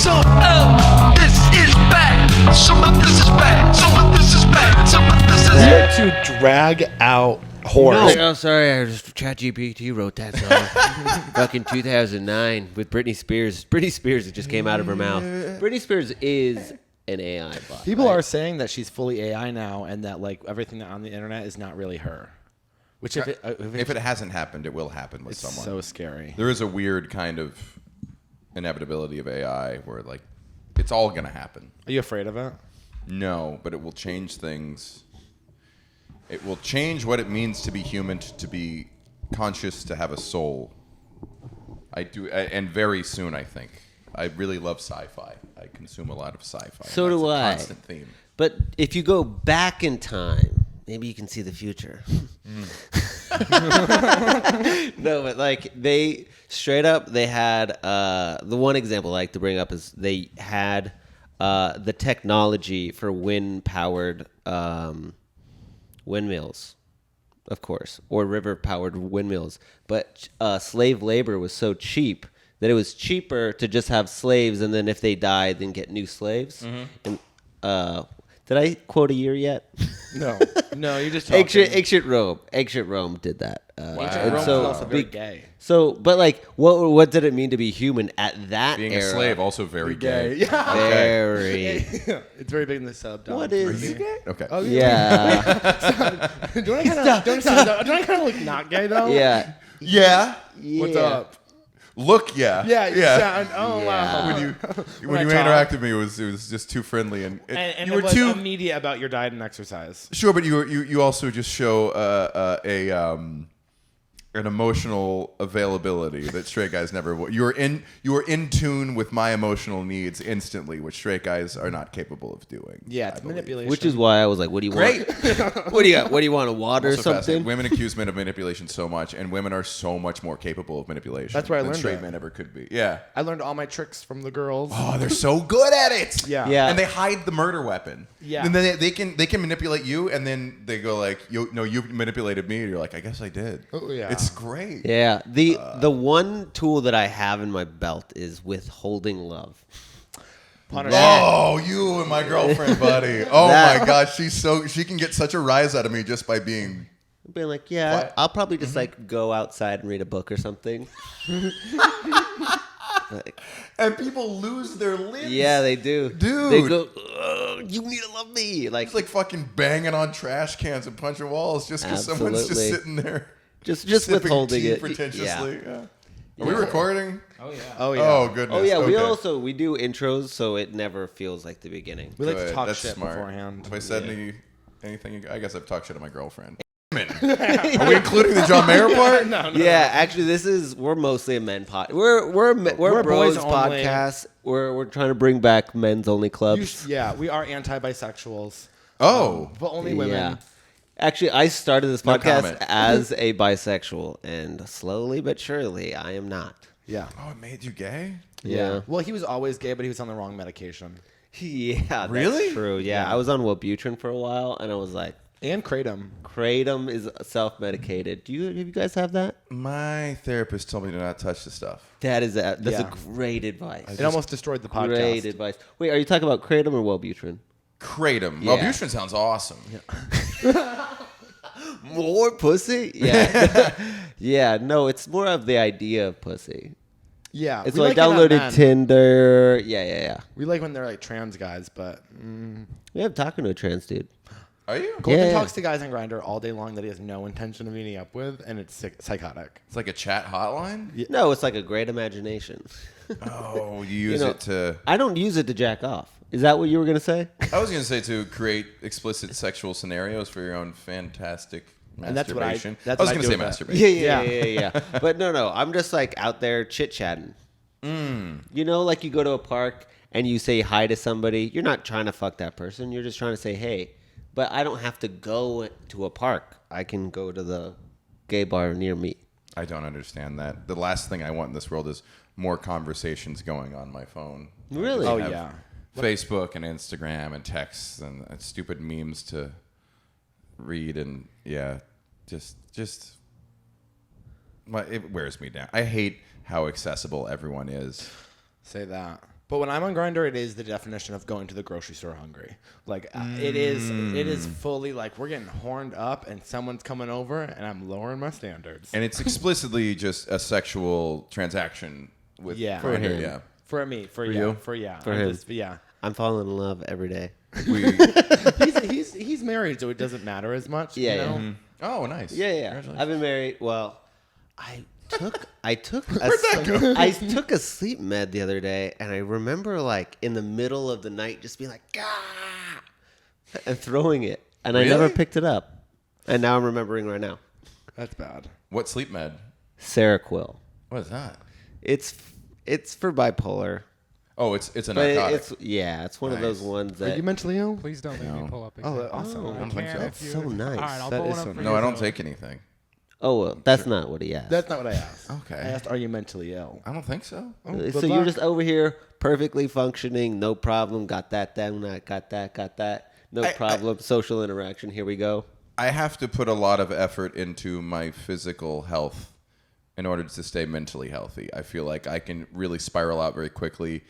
Some of this is bad. Some of this is bad. Some of this is bad. Some of this is bad. To drag out horse. Oh, sorry, I just ChatGPT wrote that song. Fucking 2009 with Britney Spears. Britney Spears, it just came out of her mouth. Britney Spears is an AI bot. People are saying that she's fully AI now, and that like everything on the internet is not really her. Which if it hasn't happened, it will happen with someone. So scary. There is a weird kind of inevitability of AI where like it's all gonna happen. Are you afraid of it? No, but it will change things. It will change what it means to be human, to be conscious, to have a soul. I do, and very soon, I think. I really love sci-fi. I consume a lot of sci-fi. So do I. That's a constant theme. But if you go back in time, maybe you can see the future. No, but like they straight up, they had the one example I like to bring up is they had the technology for wind-powered windmills, of course, or river-powered windmills. But slave labor was so cheap that it was cheaper to just have slaves, and then if they died, then get new slaves. Mm-hmm. And did I quote a year yet? No, you just talking. Ancient Rome did that. Ancient Rome was also very gay. So, but like, what did it mean to be human at that Being era? a slave, also very gay. Yeah. Very. It's very big in the sub. What is? Are you gay? Okay. Oh, Yeah. Do I kind of look not gay though? Yeah. Yeah. What's up? Look, yeah. Yeah. Oh Yeah. wow. When you interacted with me, it was just too friendly, and And you it were was too immediate about your diet and exercise. sure. But you also just show an emotional availability that straight guys never will. You were in tune with my emotional needs instantly, which straight guys are not capable of doing. Yeah, it's manipulation. Which is why I was like, "What do you want? What do you got? What do you want? A water or Also something?" fascinating. Women accuse men of manipulation so much, and women are so much more capable of manipulation. That's where I than learned straight it. men ever could be. Yeah. I learned all my tricks from the girls. Oh, they're so good at it. Yeah. Yeah. And they hide the murder weapon. Yeah. And then they can manipulate you, and then they go like, you manipulated me. And you're like, I guess I did. Oh, yeah. It's great. Yeah. The one tool that I have in my belt is withholding love. Oh, you and my girlfriend, buddy. Oh my gosh, she can get such a rise out of me just by being. Being like, yeah, What? I'll probably just like go outside and read a book or something. Like, And people lose their limbs. yeah, they do. Dude. They go, "Ugh, you need to love me. Like, It's like fucking banging on trash cans and punching walls just because someone's just Absolutely. sitting there. just sipping withholding tea it. pretentiously. Yeah. Yeah. Are we recording? Oh yeah. Oh goodness. Oh yeah, Okay. we do intros, so it never feels like the beginning. We like to Good. talk That's shit smart. beforehand. Have I said anything? I guess I've talked shit to my girlfriend. Are we including the John Mayer part? No. Yeah, actually, we're mostly a men pod. We're a We're bros boys only. podcast. We're trying to bring back men's only clubs. Yeah, we are anti-bisexuals, Oh. but only women. Yeah. Actually, I started this No podcast comment. as a bisexual, and slowly but surely, I am not. Yeah. Oh, it made you gay? Yeah. Well, he was always gay, but he was on the wrong medication. Yeah, Really? that's true. Yeah, I was on Wellbutrin for a while, and I was like, And kratom. kratom is self-medicated. Have you guys have that? My therapist told me to not touch the stuff. That's Yeah. a great advice. It almost destroyed the podcast. Great advice. Wait, are you talking about kratom or Wellbutrin? Kratom. Yeah. Wellbutrin sounds awesome. More pussy? Yeah. Yeah, no, it's more of the idea of pussy. Yeah. It's we like it on downloaded men. Tinder. Yeah. We like when they're like trans guys, but Yeah, I'm talking to a trans dude. Are you? Colton Yeah. talks to guys on Grindr all day long that he has no intention of meeting up with, and it's psychotic. It's like a chat hotline? Yeah. No, it's like a great imagination. Oh, you use know, it to... I don't use it to jack off. Is that what you were going to say? I was going to say to create explicit sexual scenarios for your own fantastic And that's what I- masturbation. that's I was what I going to do say with that. masturbation. Yeah. But no. I'm just like out there chit-chatting. You know, like you go to a park and you say hi to somebody. You're not trying to fuck that person. You're just trying to say hey. But I don't have to go to a park. I can go to the gay bar near me. I don't understand that. The last thing I want in this world is more conversations going on my phone. Really? Oh I have yeah. Facebook and Instagram and texts and stupid memes to read and just it wears me down. I hate how accessible everyone is. Say that. But when I'm on Grindr, it is the definition of going to the grocery store hungry. Like it is fully like we're getting horned up and someone's coming over and I'm lowering my standards. And it's explicitly just a sexual transaction with For Grindr, him. yeah. For me, for you? For him. Yeah. I'm falling in love every day. He's married, so it doesn't matter as much. Yeah, you know? yeah. Mm-hmm. Oh, nice. Yeah. Congratulations. I've been married. Well, I took a sleep med the other day, and I remember like in the middle of the night just being like, "Gah!" and throwing it, and I never Really? picked it up, and now I'm remembering right now. That's bad. What sleep med? Seroquel. What is that? It's for bipolar, Oh, it's a but narcotic. it's one of those Nice. ones Are that. you mentally ill? Please don't make me pull up. Oh, awesome. I don't think can so. if you- So nice. All right, I'll That pull is one up so for nice. you. No, I don't so- take anything. Oh well, that's not what he asked. That's not what I asked. Okay. I asked, are you mentally ill? I don't think so. Oh, good So you're luck. just over here perfectly functioning, no problem. Got that down. Got that. No problem. Social interaction. Here we go. I have to put a lot of effort into my physical health in order to stay mentally healthy. I feel like I can really spiral out very quickly.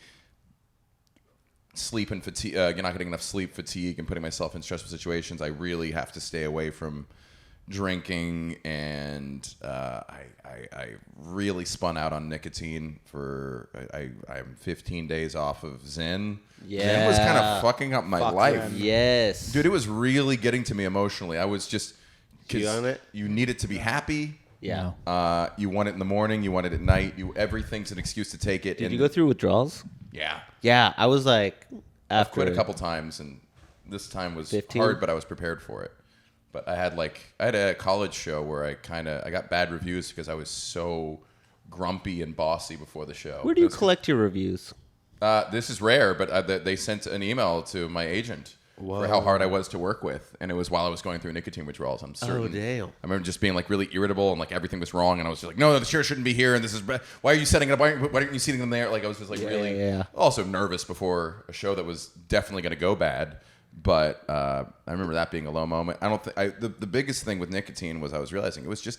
Sleep and fatigue, you're not getting enough sleep, fatigue, and putting myself in stressful situations. I really have to stay away from drinking, and I really spun out on nicotine for I'm 15 days off of Zen. Zen was kind of fucking up my life. Zen. Yes. Dude, it was really getting to me emotionally. I was just... You on it? You need it to be happy. Yeah. You want it in the morning. You want it at night. Everything's an excuse to take it. Did you go through withdrawals? Yeah. Yeah. I was like, after Quit a couple times, and this time was 15? hard, but I was prepared for it. But I had a college show where I got bad reviews because I was so grumpy and bossy before the show. Where do you collect your reviews? This is rare, but they sent an email to my agent for how hard I was to work with, and it was while I was going through nicotine withdrawals. I'm certain. Oh, damn. I remember just being like really irritable and like everything was wrong, and I was just like, no, the chair shouldn't be here, and this is why are you setting it up? Why aren't you seating them there? Like I was just like really also nervous before a show that was definitely going to go bad. But I remember that being a low moment. I don't think the biggest thing with nicotine was I was realizing it was just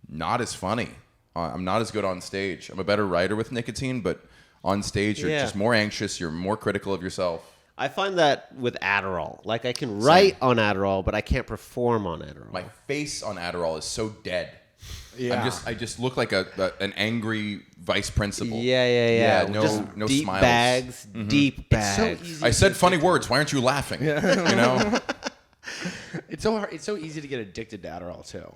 not as funny. I'm not as good on stage. I'm a better writer with nicotine, but on stage you're just more anxious. You're more critical of yourself. I find that with Adderall. Like I can write on Adderall, but I can't perform on Adderall. My face on Adderall is so dead. Yeah. I just look like an angry vice principal. Yeah. no, Just no deep smiles. bags, deep bags. easy. I said funny words. Why aren't you laughing? You know. It's so hard. It's so easy to get addicted to Adderall too.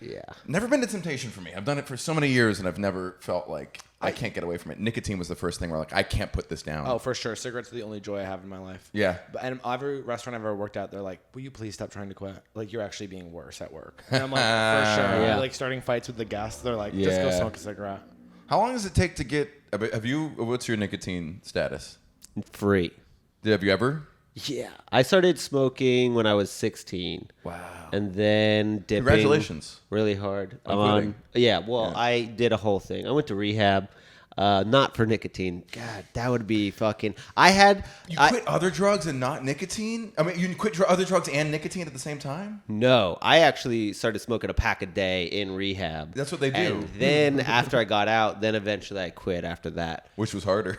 Yeah. Never been a temptation for me. I've done it for so many years, and I've never felt like I can't get away from it. Nicotine was the first thing where like I can't put this down. Oh, for sure. Cigarettes are the only joy I have in my life. Yeah. And every restaurant I've ever worked at, they're like, will you please stop trying to quit? Like, you're actually being worse at work. And I'm like, for sure. Yeah. Like, starting fights with the guests, they're like, just go Yeah. smoke a cigarette. How long does it take to get? Have you? What's your nicotine status? Free. Have you ever? Yeah. I started smoking when I was 16. Wow. And then dipping. Congratulations. Really hard. On quitting. I did a whole thing. I went to rehab, not for nicotine. God, that would be fucking. You quit other drugs and not nicotine? I mean, you quit other drugs and nicotine at the same time? No, I actually started smoking a pack a day in rehab. That's what they do. And then after I got out, then eventually I quit after that. Which was harder?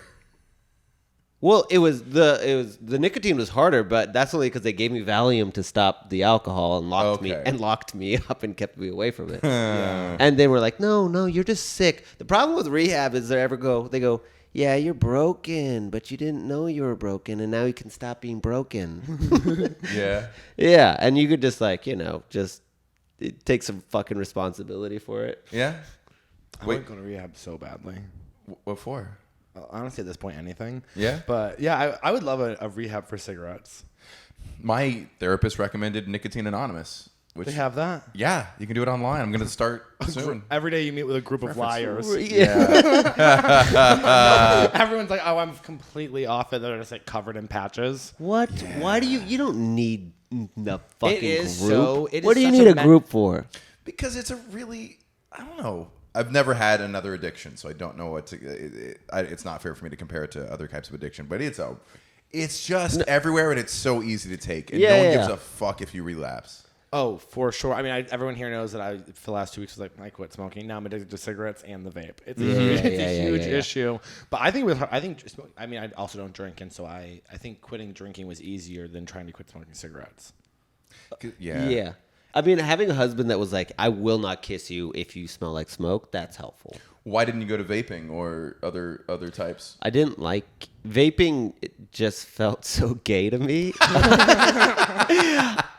Well, the nicotine was harder, but that's only because they gave me Valium to stop the alcohol and locked me up and kept me away from it. And they were like, no, you're just sick. The problem with rehab is they go, yeah, you're broken, but you didn't know you were broken, and now you can stop being broken. Yeah. Yeah, and you could just take some fucking responsibility for it. Yeah. I want to go to rehab so badly. What for? Honestly, at this point, anything. Yeah? But yeah, I would love a rehab for cigarettes. My therapist recommended Nicotine Anonymous. Which, They have that. Yeah, you can do it online. I'm going to start soon. Every day you meet with a group of liars. Yeah. Everyone's like, oh, I'm completely off it. They're just like covered in patches. What? Why do you don't need the fucking It is group? so- it is what do you such need a a group for? Because it's a really, I don't know. I've never had another addiction, so I don't know what to. It's not fair for me to compare it to other types of addiction, but it's just everywhere, and it's so easy to take, and no one gives a fuck if you relapse. Oh, for sure. I mean, everyone here knows that I, for the last 2 weeks, was like, I quit smoking. Now I'm addicted to cigarettes and the vape. It's a huge issue. But I think I mean, I also don't drink, and so I think quitting drinking was easier than trying to quit smoking cigarettes. Yeah. I mean, having a husband that was like, I will not kiss you if you smell like smoke, that's helpful. Why didn't you go to vaping or other types? I didn't like vaping. It just felt so gay to me.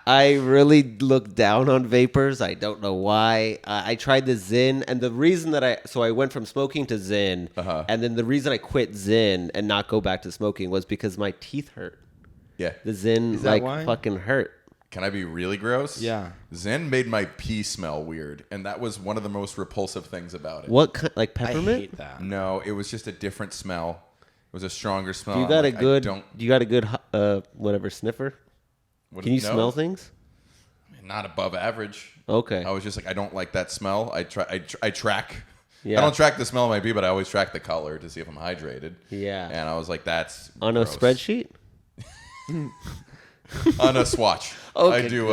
I really look down on vapors. I don't know why. I tried the Zyn, and the reason that I went from smoking to Zyn, and then the reason I quit Zyn and not go back to smoking was because my teeth hurt. Yeah. The Zyn like why? fucking hurt. Can I be really gross? Yeah. Zen made my pee smell weird, and that was one of the most repulsive things about it. What kind? Like I peppermint? hate that. No, it was just a different smell. It was a stronger smell. You got I'm a like, good. You got a good whatever sniffer. Can you smell things? Not above average. Okay. I was just like, I don't like that smell. I track. Yeah. I don't track the smell of my pee, but I always track the color to see if I'm hydrated. Yeah. And I was like, that's On gross. a spreadsheet. On a swatch. Okay, I do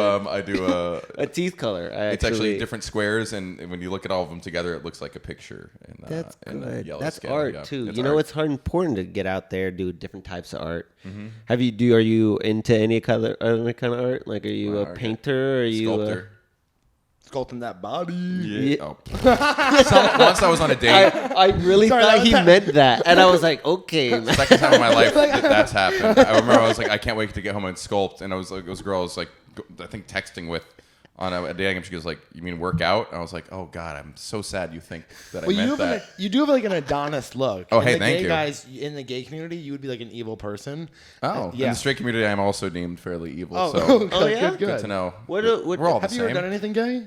A teeth color. it's actually different squares, and when you look at all of them together, it looks like a picture. That's in good. yellow That's skin. art Yeah, too. it's You know, art. it's hard important to get out there, do different types of art. Are you into any kind of art? Like, are you a Art. painter? Or are you Sculptor. Sculpting that body. Yeah. Oh. Once I was on a date. I really thought he meant that, and I was like, okay. Man. Second time in my life that's happened. I remember I was like, I can't wait to get home and sculpt. And I was like, this girl I was like, I think texting with on a dating app. She goes like, you mean work out? And I was like, oh God, I'm so sad you think that I meant that. You do have like an Adonis look. Oh, And hey, the thank gay you. guys in the gay community, you would be like an evil person. Oh, yeah. in the straight community, I'm also deemed fairly evil. Oh, So good, Oh, yeah? good. to know. What We're all Have the you same. ever done anything gay?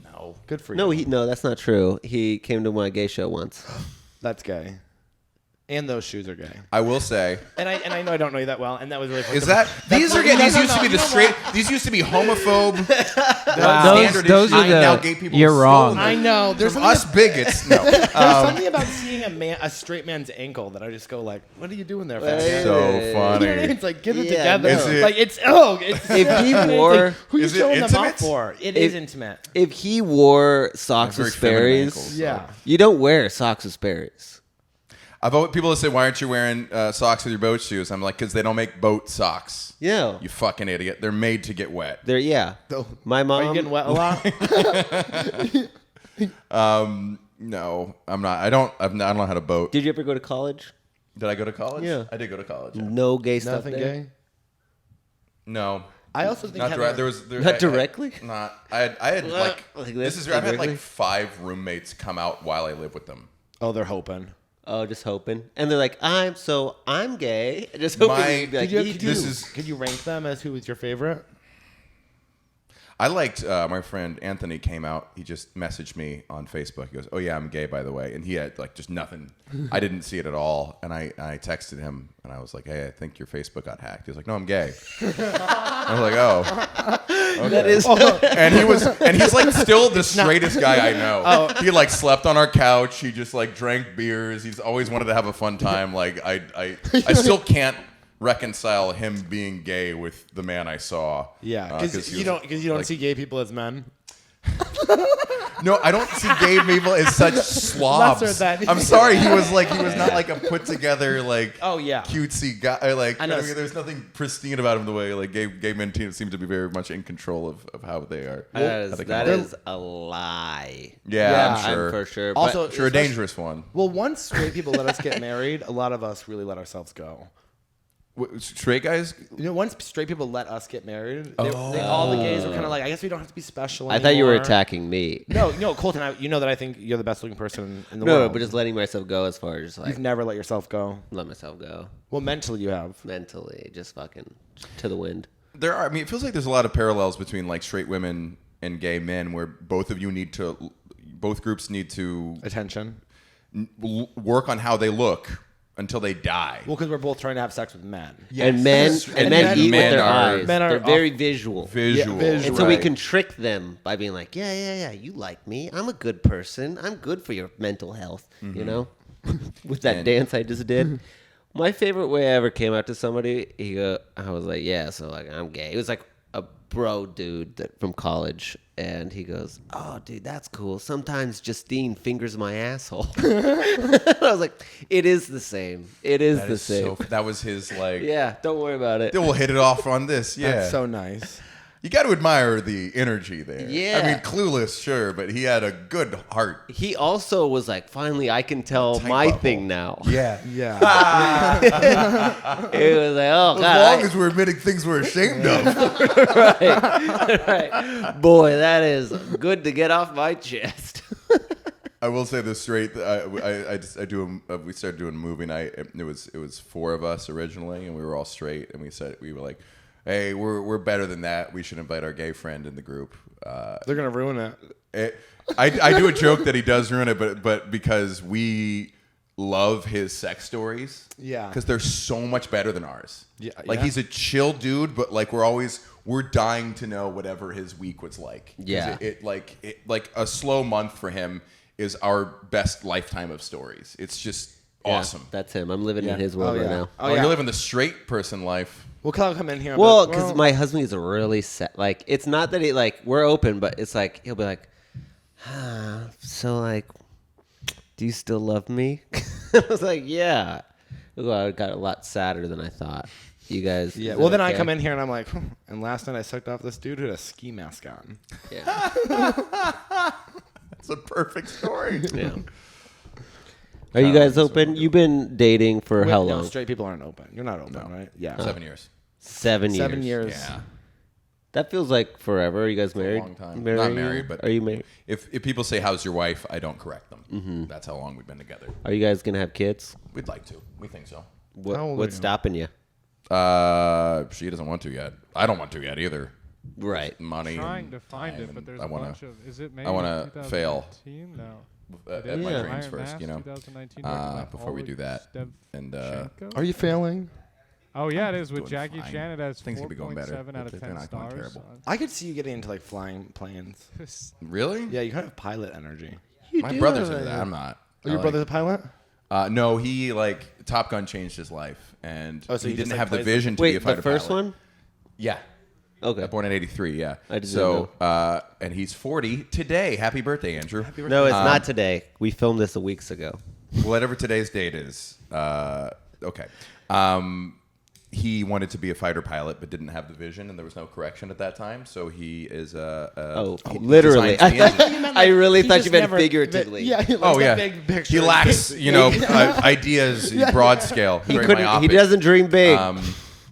No. Good for you. No, that's not true. He came to my gay show once. That's gay. And those shoes are gay. I will say. And I know I don't know you that well, and that was really. Is that these are gay? These used to be the straight. These used to be homophobe. Standard Those are issue. Now the. gay people You're stole wrong. them. I know. There's From something us bigots. No. There's something about seeing a straight man's ankle that I just go like, what are you doing there? fat man? So You know what I mean? funny. It's like get it Yeah, together. no. Is it- Like it's If he it's wore- like, who you Is it showing them intimate? up for? It is intimate. If he wore socks Very with feminine Sperry's, ankles. Yeah. you don't wear socks with Sperry's. I've always, people that say, why aren't you wearing socks with your boat shoes? I'm like, because they don't make boat socks. Yeah. You fucking idiot. They're made to get wet. They're, yeah. My mom. Are you getting wet a lot? No, I'm not. I don't know how to boat. Did you ever go to college? Did I go to college? Yeah. I did go to college. Yeah. No gay stuff Nothing there? gay. No. I also think Not having direct. a- Not directly? I had like Like this this, is. I've had directly? like 5 roommates come out while I live with them. Oh, they're hoping. Oh, just hoping. And they're like, I'm gay. Just hoping My- you'd be like, Could "Me you, too." could you rank them as who was your favorite? I liked my friend Anthony came out. He just messaged me on Facebook. He goes, "Oh yeah, I'm gay, by the way." And he had like just nothing. I didn't see it at all. And I texted him and I was like, "Hey, I think your Facebook got hacked." He was like, "No, I'm gay." I was like, "Oh." Okay. That is. And he's like still the straightest guy I know. He like slept on our couch. He just like drank beers. He's always wanted to have a fun time. Like I still can't reconcile him being gay with the man I saw. Yeah, because you don't see gay people as men. No, I don't see gay people as such slobs. Lesser than- I'm sorry, he was not like a put together like Oh, yeah. cutesy guy. Or, like I know. there's nothing pristine about him the way like gay men seem to be very much in control of how they are. That is a lie. Yeah, I'm sure. I'm for sure. Also, Sure, a dangerous one. Well, once straight people let us get married, a lot of us really let ourselves go. Straight guys? You know, once straight people let us get married, all the gays were kind of like, I guess we don't have to be special I anymore. thought you were attacking me. No, Colton, you know that I think you're the best looking person in the No, world. but just letting myself go as far as like You've never let yourself go. let myself go Well, mentally you have. mentally, just fucking to the wind. There are. I mean, it feels like there's a lot of parallels between like straight women and gay men, where both groups need to Attention. work on how they look until they die. Well, because we're both trying to have sex with men. And men eat with their eyes. men are They're very visual. Visual. Yeah, visual. And so we right. can trick them by being like, yeah, you like me. I'm a good person. I'm good for your mental health, you know? With that dance I just did. My favorite way I ever came out to somebody, I was like, yeah, so like I'm gay. It was like bro dude from college, and he goes, "Oh, dude, that's cool. Sometimes Justine fingers my asshole." I was like, "It is the same. It is the same." That was his like. Yeah, don't worry about it. Then we'll hit it off on this. Yeah, That's so nice. you got to admire the energy there. Yeah. I mean, clueless, sure, but he had a good heart. He also was like, "Finally, I can tell Tight my bubble. thing now." Yeah. Yeah. It was like, "Oh As God, long as we're admitting things we're ashamed of. right. Boy, that is good to get off my chest." I will say this straight. We started doing a movie night. It was 4 of us originally, and we were all straight. And we were like, "Hey, we're better than that. We should invite our gay friend in the group." They're gonna ruin it. I do a joke that he does ruin it, but because we love his sex stories, Yeah. because they're so much better than ours. Yeah, like yeah. he's a chill dude, but like we're dying to know whatever his week was like. 'Cause Yeah. it like a slow month for him is our best lifetime of stories. It's just awesome. Yeah, that's him. I'm living in his world Oh, right yeah. now. Oh, You're yeah. living the straight person life. Well, Kyle come in here. and Well, be like, because my husband is really set. Like, it's not that he like we're open, but it's like he'll be like, "So like, do you still love me?" I was like, "Yeah." Well, I got a lot sadder than I thought. You guys. Yeah. is Well, it then I okay? come in here and I'm like, and last night I sucked off this dude who had a ski mask on. Yeah. It's a perfect story. Yeah. Are you guys open? You've been dating for Wait, how no, long? straight people aren't open. You're not open, right? Yeah. 7 years. 7 years. 7 years. Yeah. That feels like forever. Are you guys married? long time. Not married, but are you married? If people say, "How's your wife?" I don't correct them. That's how long we've been together. Are you guys gonna have kids? We'd like to. We think so. What, How old are what's you? stopping you? She doesn't want to yet. I don't want to yet either. Right. Money. Trying and to find time, it, but and there's I a wanna, bunch of. Is it maybe? I wanna fail. 2019? No. at It is my Yeah. dreams Iron first, Mask, you know. 2019, Before we do that. And Are you failing? Oh yeah, it is with doing Jackie fine. Chan. It has Things could be going better, 4.7 out but of they're 10 not going stars. terrible. I could see you getting into like flying planes. really? Yeah, you kind of have pilot energy. My brother's into that. I'm not. Oh, your brother's a pilot? No, he like Top Gun changed his life, and Oh, so he he didn't just, like, have the plays vision to Wait, be a fighter the first pilot. one? Yeah. Okay. Born in '83. Yeah. I didn't so, and he's 40 today. Happy birthday, Andrew. No, it's not today. We filmed this weeks ago. Whatever today's date is. Okay. He wanted to be a fighter pilot, but didn't have the vision, and there was no correction at that time. So he is he Literally. designs the engine. I really thought you meant figuratively. Yeah. He Oh likes yeah. that big picture. He lacks, ideas, broad scale. He very couldn't. myopic. He doesn't dream big. Um,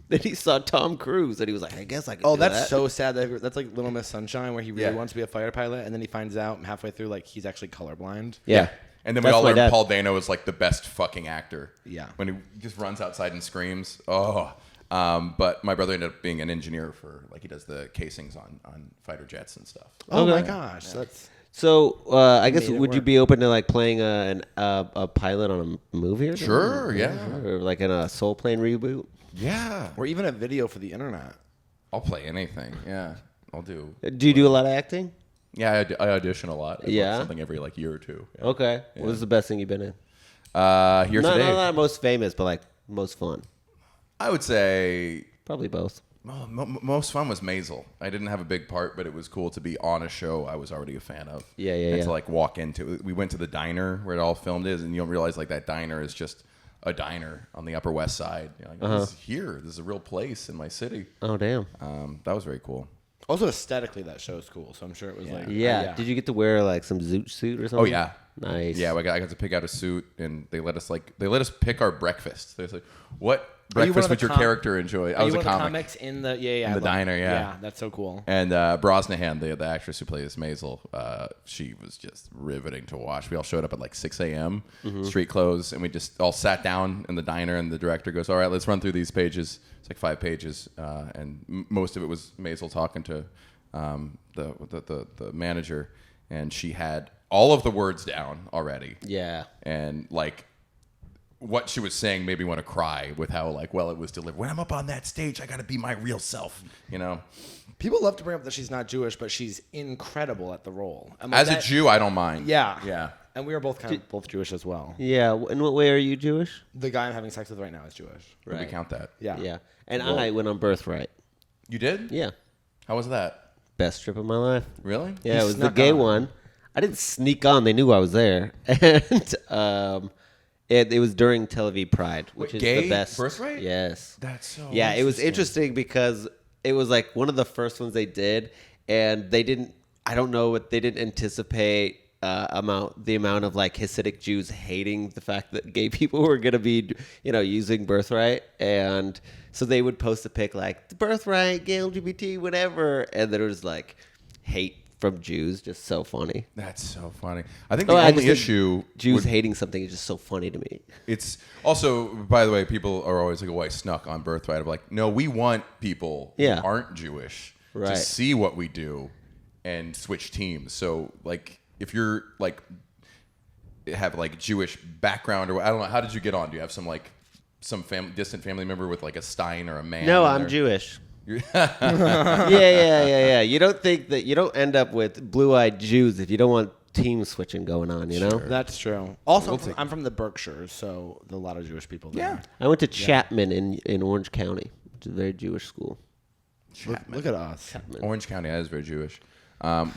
Then he saw Tom Cruise, and he was like, "I guess I can." Oh, do that's that. so sad. That's like Little Miss Sunshine, where he really Yeah. wants to be a fighter pilot, and then he finds out halfway through, like, he's actually colorblind. Yeah. And then we That's all my learned dad. Paul Dano is like the best fucking actor. Yeah. When he just runs outside and screams. Oh. But my brother ended up being an engineer for, like, he does the casings on fighter jets and stuff. Oh my Okay. gosh, that's So I guess Made it would you work. be open to like playing a pilot on a movie or something? Sure, yeah. Or like in a Soul Plane reboot? Yeah. or even a video for the internet. I'll play anything. Yeah. I'll do. Do you do a lot of acting? Yeah, I audition a lot. I book Yeah? something every, like, year or two. Yeah. Okay. What was the best thing you've been in? Here Not, today. not most famous, but like most fun. I would say Probably both. most fun was Maisel. I didn't have a big part, but it was cool to be on a show I was already a fan of. Yeah, and yeah. to like walk into it. We went to the diner where it all filmed is, and you don't realize like that diner is just a diner on the Upper West Side. You're like, this is here. This is a real place in my city. Oh damn. That was very cool. Also, aesthetically, that show's cool. So I'm sure it was like, Yeah. Did you get to wear like some zoot suit or something? Oh yeah. Nice. Yeah, I got to pick out a suit, and they let us pick our breakfast. They was like, "What Are you one breakfast of would the your character enjoy?" I Are was you a one of the comic. comics in the I the love- diner, yeah. Yeah, that's so cool. And Brosnahan, the actress who plays Maisel, she was just riveting to watch. We all showed up at like 6 a.m., street clothes, and we just all sat down in the diner, and the director goes, "All right, let's run through these pages." It's like 5 pages, and most of it was Maisel talking to the manager, and she had all of the words down already. Yeah. And like what she was saying made me want to cry with how like well it was delivered. When I'm up on that stage, I got to be my real self, you know. People love to bring up that she's not Jewish, but she's incredible at the role. I'm like, As a Jew, I don't mind. Yeah. Yeah. And we are both kind of both Jewish as well. Yeah. In what way are you Jewish? The guy I'm having sex with right now is Jewish. We count that. Yeah. Yeah. And I went on Birthright. You did? Yeah. How was that? Best trip of my life. Really? Yeah, You it was the snuck gay on. one. I didn't sneak on. They knew I was there. And it was during Tel Aviv Pride, which is gay the best. Birthright? Yes. That's so Yeah, it was interesting because it was like one of the first ones they did, and they didn't. I don't know what they didn't anticipate the amount of like Hasidic Jews hating the fact that gay people were going to be, using Birthright, and so they would post a pic like the Birthright, gay LGBT, whatever, and then it was like hate from Jews, just so funny. That's so funny. I think the I only just think issue Jews hating something is just so funny to me. It's also, by the way, people are always like, "Oh, I snuck on Birthright." I'm like, no, we want people Yeah. who aren't Jewish to Right. see what we do and switch teams. So, like, if you're like have like Jewish background or I don't know, how did you get on? Do you have some distant family member with like a Stein or a man? No, in I'm there? Jewish. Yeah. You don't think that you don't end up with blue-eyed Jews if you don't want team switching going on, you know? That's true. Also, I'm from the Berkshires, so there's a lot of Jewish people there. Yeah. I went to Chapman in Orange County, which is a very Jewish school. Look at us. Orange County is very Jewish.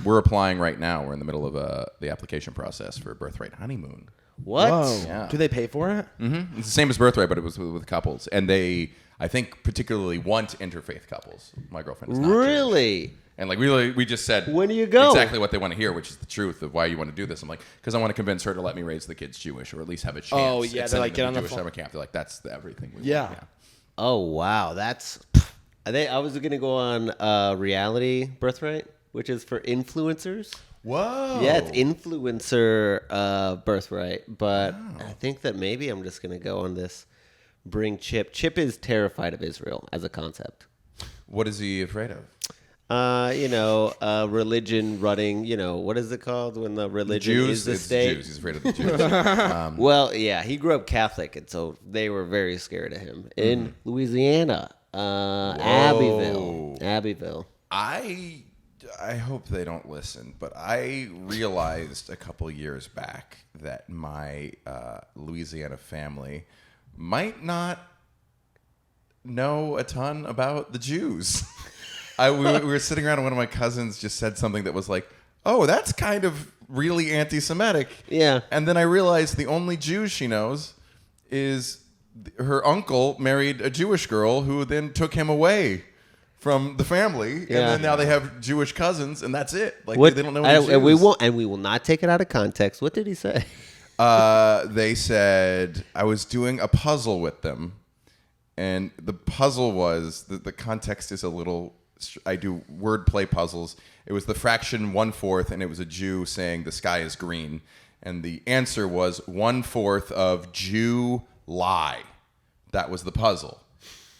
We're applying right now. We're in the middle of the application process for Birthright honeymoon. What? Whoa. Yeah. Do they pay for it? Mm-hmm. It's the same as Birthright, but it was with couples, and they, I think, particularly want interfaith couples. My girlfriend is not Jewish. Really? And like we just said, When do you go? Exactly what they want to hear, which is the truth of why you want to do this. I'm like, because I want to convince her to let me raise the kids Jewish, or at least have a chance. Oh, yeah, at they're like, sending get them on to the Jewish phone. summer camp. They're like, that's everything. We Yeah. want. Oh, wow. I was going to go on reality Birthright, which is for influencers. Whoa. Yeah, it's influencer Birthright, but I think that maybe I'm just going to go on this bring Chip. Chip is terrified of Israel as a concept. What is he afraid of? Religion running, what is it called when the religion is the It's state? Jews. He's afraid of the Jews. Well, yeah, he grew up Catholic, and so they were very scared of him. In Louisiana, Abbeville. I hope they don't listen, but I realized a couple years back that my Louisiana family might not know a ton about the Jews. We were sitting around and one of my cousins just said something that was like, oh, that's kind of really anti-Semitic. Yeah. And then I realized the only Jews she knows is her uncle married a Jewish girl who then took him away from the family, and then now they have Jewish cousins, and that's it. Like they don't know any Jews. And we will not take it out of context. What did he say? They said I was doing a puzzle with them, and the puzzle was the context is a little. I do wordplay puzzles. It was the fraction 1/4, and it was a Jew saying the sky is green, and the answer was 1/4 of Jew lie. That was the puzzle.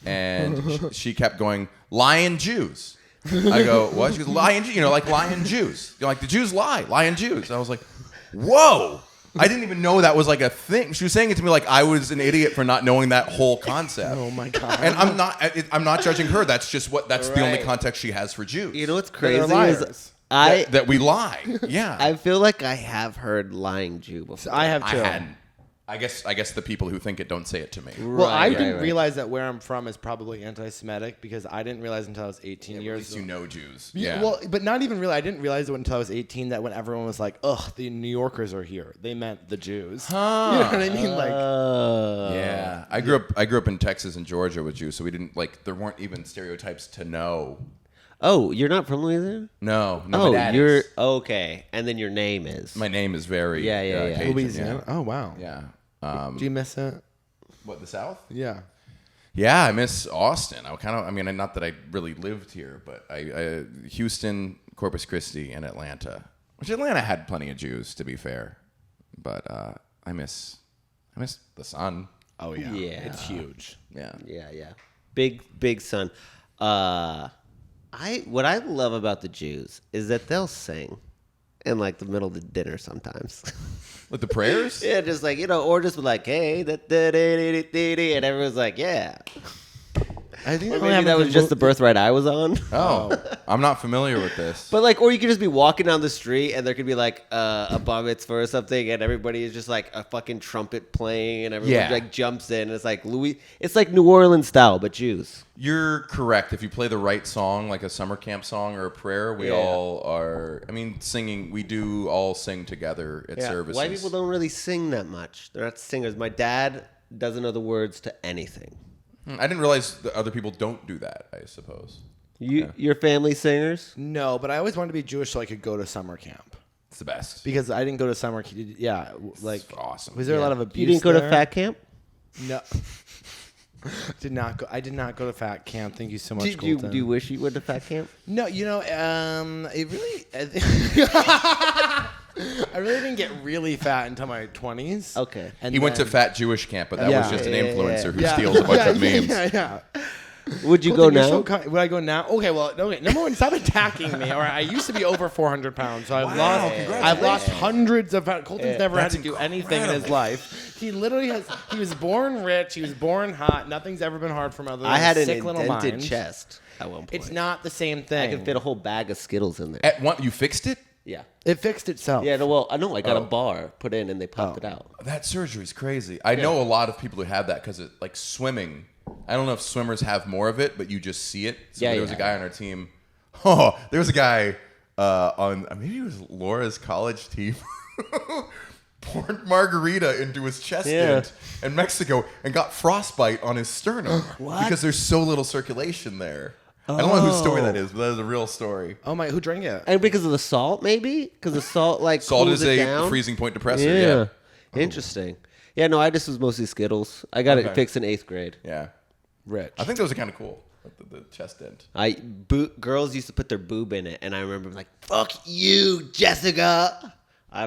And she kept going, lion Jews. I go, what? She goes, lion, like lion Jews. Like the Jews lie, lion Jews. I was like, whoa. I didn't even know that was like a thing. She was saying it to me like I was an idiot for not knowing that whole concept. Oh my God. And I'm not judging her. That's just the only context she has for Jews. You know what's They're crazy liars. is that we lie. Yeah. I feel like I have heard lying Jew before. I have I too. hadn't. I guess the people who think it don't say it to me. Well, I didn't right. realize that where I'm from is probably anti-Semitic because I didn't realize until I was 18 At years least you know Jews. Yeah. Yeah. Well, but not even really. I didn't realize it until I was 18 that when everyone was like, "Ugh, the New Yorkers are here," they meant the Jews. Huh. You know what I mean? Like, Yeah, I grew up in Texas and Georgia with Jews, so we didn't there weren't even stereotypes to know. Oh, you're not from Louisiana? No, Oh, my dad you're is. okay. And then your name is. My name is very Yeah. Cajun, Louisiana. Oh wow. Yeah. Do you miss it? What, the South? Yeah. Yeah, I miss Austin. Not that I really lived here, but I Houston, Corpus Christi, and Atlanta. Which Atlanta had plenty of Jews, to be fair, but I miss the sun. Oh yeah. Yeah. It's huge. Yeah. Yeah. Big son. What I love about the Jews is that they'll sing in like the middle of the dinner sometimes. With the prayers? Yeah, just like, or just like, hey, and everyone's like, yeah. I think Or maybe that was just the Birthright I was on. Oh, I'm not familiar with this. But like, or you could just be walking down the street and there could be like a bar mitzvah or something, and everybody is just like a fucking trumpet playing, and everyone like jumps in. And it's like it's like New Orleans style, but Jews. You're correct. If you play the right song, like a summer camp song or a prayer, we all are. I mean, singing. We do all sing together at services. White people don't really sing that much. They're not singers. My dad doesn't know the words to anything. I didn't realize that other people don't do that, I suppose. Your family singers? No, but I always wanted to be Jewish so I could go to summer camp. It's the best. Because I didn't go to summer camp. Yeah, like It's awesome. Was there a lot of abuse? You didn't go there? to fat camp? No. Did not go. I did not go to fat camp. Thank you so much, Do Colton. you wish you went to fat camp? No, it really. I really didn't get really fat until my 20s. Okay. And He went to then- fat Jewish camp, but that was just an influencer who Yeah. steals a bunch of memes. Yeah. Would you Colton, go you're now? so would I go now? Okay, well, okay. Number one, stop attacking me. All right, I used to be over 400 pounds, so I've lost hundreds of pounds. Colton's never had to do anything in his life. He literally has. He was born rich. He was born hot. Nothing's ever been hard for him other than I had a an sick little indented mind. chest at one point. It's not the same thing. I can fit a whole bag of Skittles in there. At one, you fixed it? Yeah. It fixed itself. Yeah, no, well, I know. I got a bar put in and they popped it out. That surgery is crazy. I know a lot of people who have that because, like, swimming. I don't know if swimmers have more of it, but you just see it. So there was a guy on our team. Oh, there was a guy on maybe it was Laura's college team. Poured margarita into his chest dent in Mexico and got frostbite on his sternum because there's so little circulation there. I don't know whose story that is, but that is a real story. Oh my! Who drank it? And because of the salt, maybe? Because the salt, like, Salt cools is it a down? freezing point depressor. Yeah. Interesting. Yeah, no, I just was mostly Skittles. I got it fixed in 8th grade. Yeah. Rich. I think those are kind of cool. The chest dent. Girls used to put their boob in it, and I remember like, "Fuck you, Jessica,"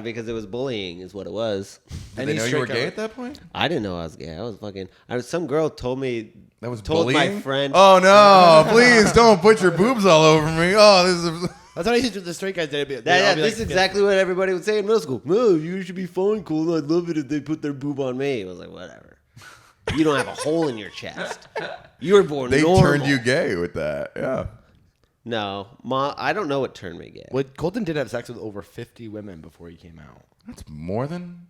because it was bullying, is what it was. Did they know you were gay at that point? I didn't know I was gay. I was fucking. Some girl told me That was told bullying? my friend. Oh no! Please don't put your boobs all over me. Oh, this is. That's what I used to do. The straight guys did. This is exactly what everybody would say in middle school. No, you should be fine, cool. I'd love it if they put their boob on me. I was like, whatever. You don't have a hole in your chest. You were born normal. They turned you gay with that. Yeah. No, I don't know what turned me gay. What Colton did have sex with over 50 women before he came out. That's more than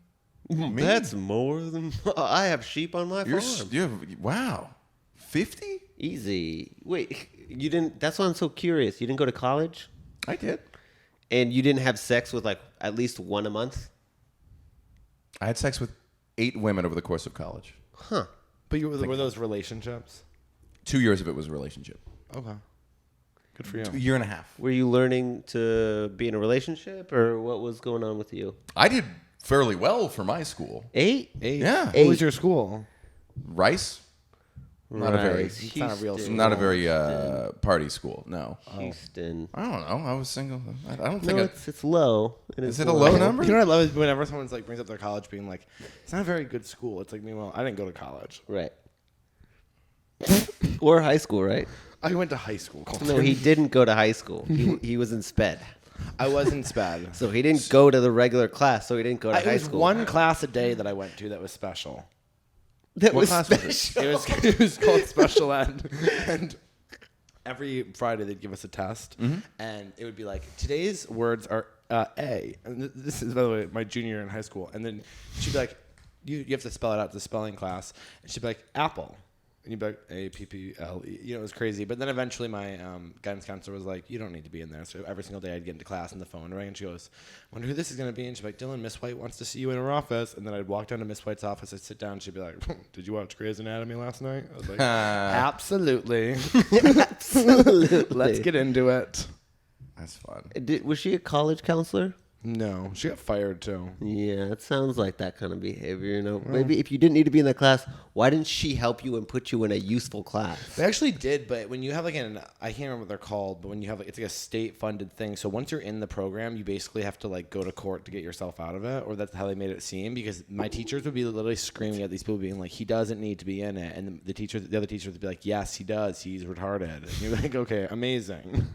me. That's more than I have sheep on my farm. Wow. 50? Easy. Wait, you didn't? That's why I'm so curious. You didn't go to college, I did. and you didn't have sex with like at least one a month. I had sex with 8 women over the course of college. Huh. But were those relationships? 2 years of it was a relationship. Okay. Good for you. A year and a half. Were you learning to be in a relationship, or what was going on with you? I did fairly well for my school. 8? Yeah. What was your school? Rice? Not a very. It's not a real school. Not a very party school. No. Houston. I don't know. I was single. I don't think. No, it's low. Is it a low number? You know what I love is whenever someone's like brings up their college being like, it's not a very good school. It's like, meanwhile, I didn't go to college. Right. Or high school, right? I went to high school. Colton. No, he didn't go to high school. He was in sped. I was in SPAD. So he didn't go to the regular class, so he didn't go to It high was school. one class a day that I went to that was special. that What was class special. was it? It was called special ed, and every Friday they'd give us a test, and it would be like today's words are A, and this is by the way my junior year in high school, and then she'd be like, you have to spell it out to spelling class, and she'd be like apple. And you'd be like, A-P-P-L-E. You know, it was crazy. But then eventually my guidance counselor was like, you don't need to be in there. So every single day I'd get into class and the phone rang. And she goes, wonder who this is going to be. And she'd be like, Dylan, Miss White wants to see you in her office. And then I'd walk down to Miss White's office. I'd sit down. She'd be like, did you watch Grey's Anatomy last night? I was like, absolutely. Absolutely. Let's get into it. That's fun. Was she a college counselor? No, she got fired too. Yeah, it sounds like that kind of behavior. You know, maybe if you didn't need to be in that class, why didn't she help you and put you in a useful class? They actually did, but when you have like I can't remember what they're called, but when you have it's like a state funded thing. So once you're in the program, you basically have to like go to court to get yourself out of it, or that's how they made it seem. Because my teachers would be literally screaming at these people, being like, "He doesn't need to be in it," and the other teachers would be like, "Yes, he does. He's retarded." And you're like, "Okay, amazing."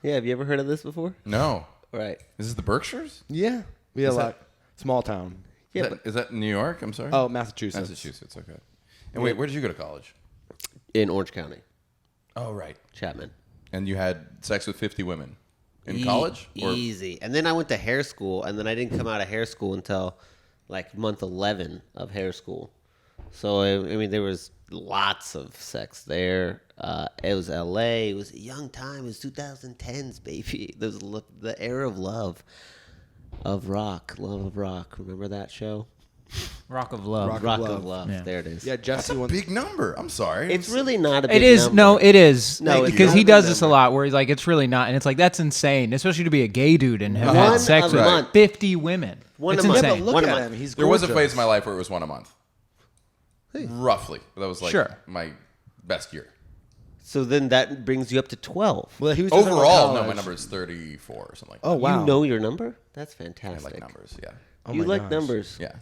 Yeah, have you ever heard of this before? No. Right. Is this the Berkshires? Yeah, we had a lot. Small town. Yeah, Is that New York? I'm sorry. Oh, Massachusetts. Massachusetts. Okay. And wait, where did you go to college? in Orange County, Oh, right. Chapman. And you had sex with 50 women in college? Or- Easy. And then I went to hair school, and then I didn't come out of hair school until like month 11 of hair school. So, I mean, there was lots of sex there. It was LA. It was a young time. It was 2010s, baby. There was the era of love of rock. Remember that show? Rock of Love. Rock of Love. Yeah. There it is. Yeah, That's Jesse a wants. big number. I'm sorry. It's really not a big It is. number. No, it is. No, it's because not he a big does this a number. lot where he's like, it's really not. And it's like, that's insane, especially to be a gay dude and have One had sex a with month. 50 women. One it's a month. insane. Yeah, but look One a at month. him. He's there was a gorgeous. phase in my life where it was 1 a month. Roughly. That was like Sure. my best year. So then that brings you up to 12. Well, he was just talking about Overall, no, college. my number is 34 or something like that. Oh wow. You know your number? That's I fantastic. like numbers, yeah. Oh You my like gosh. numbers. Yeah.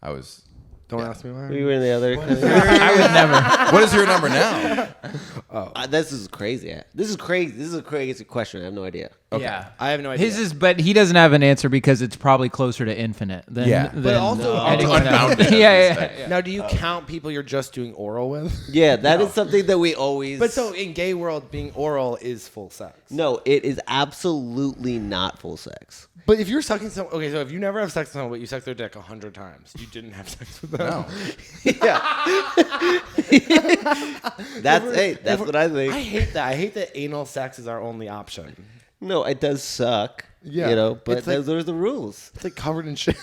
I was... Don't ask me why. We were in the other. I would never. What is your number now? This is crazy. This is crazy. This is a crazy question. I have no idea. Yeah. I have no idea. His is, but he doesn't have an answer because it's probably closer to infinite than. Yeah. than But also- anyone else. Unbounded, as yeah, we yeah, say. yeah. Now, do you count people you're just doing oral with? Yeah, that is something that we always. But so in gay world, being oral is full sex. no, it is absolutely not full sex. But if you're sucking someone, okay, so if you never have sex with someone, but you suck their dick 100 times, you didn't have sex with them. No. That's what I think. I hate that. I hate that anal sex is our only option. No, it does suck. Yeah, you know, but it's like- those are the rules. It's like covered in shit.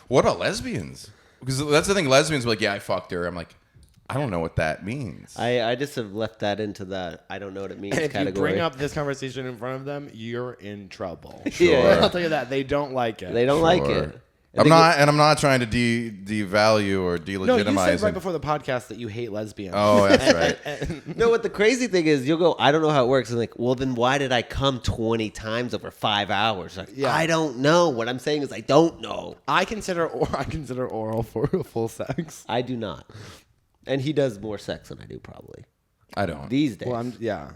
What about lesbians? Because that's the thing. Lesbians are like, yeah, I fucked her. I'm like, I don't know what that means. I just have left that into the I don't know what it means And if category. you bring up this conversation in front of them, you're in trouble. Yeah. I'll tell you that. They don't like it. They don't like Sure. it. I'm not trying to devalue or delegitimize. No, you said right them. before the podcast that you hate lesbians. Oh, that's right. No, what the crazy thing is, you'll go, I don't know how it works. And like, well, then why did I come 20 times over 5 hours? Like, Yeah. I don't know. What I'm saying is, I don't know. I consider oral for full sex. I do not. And he does more sex than I do, probably. I don't. These days. Well,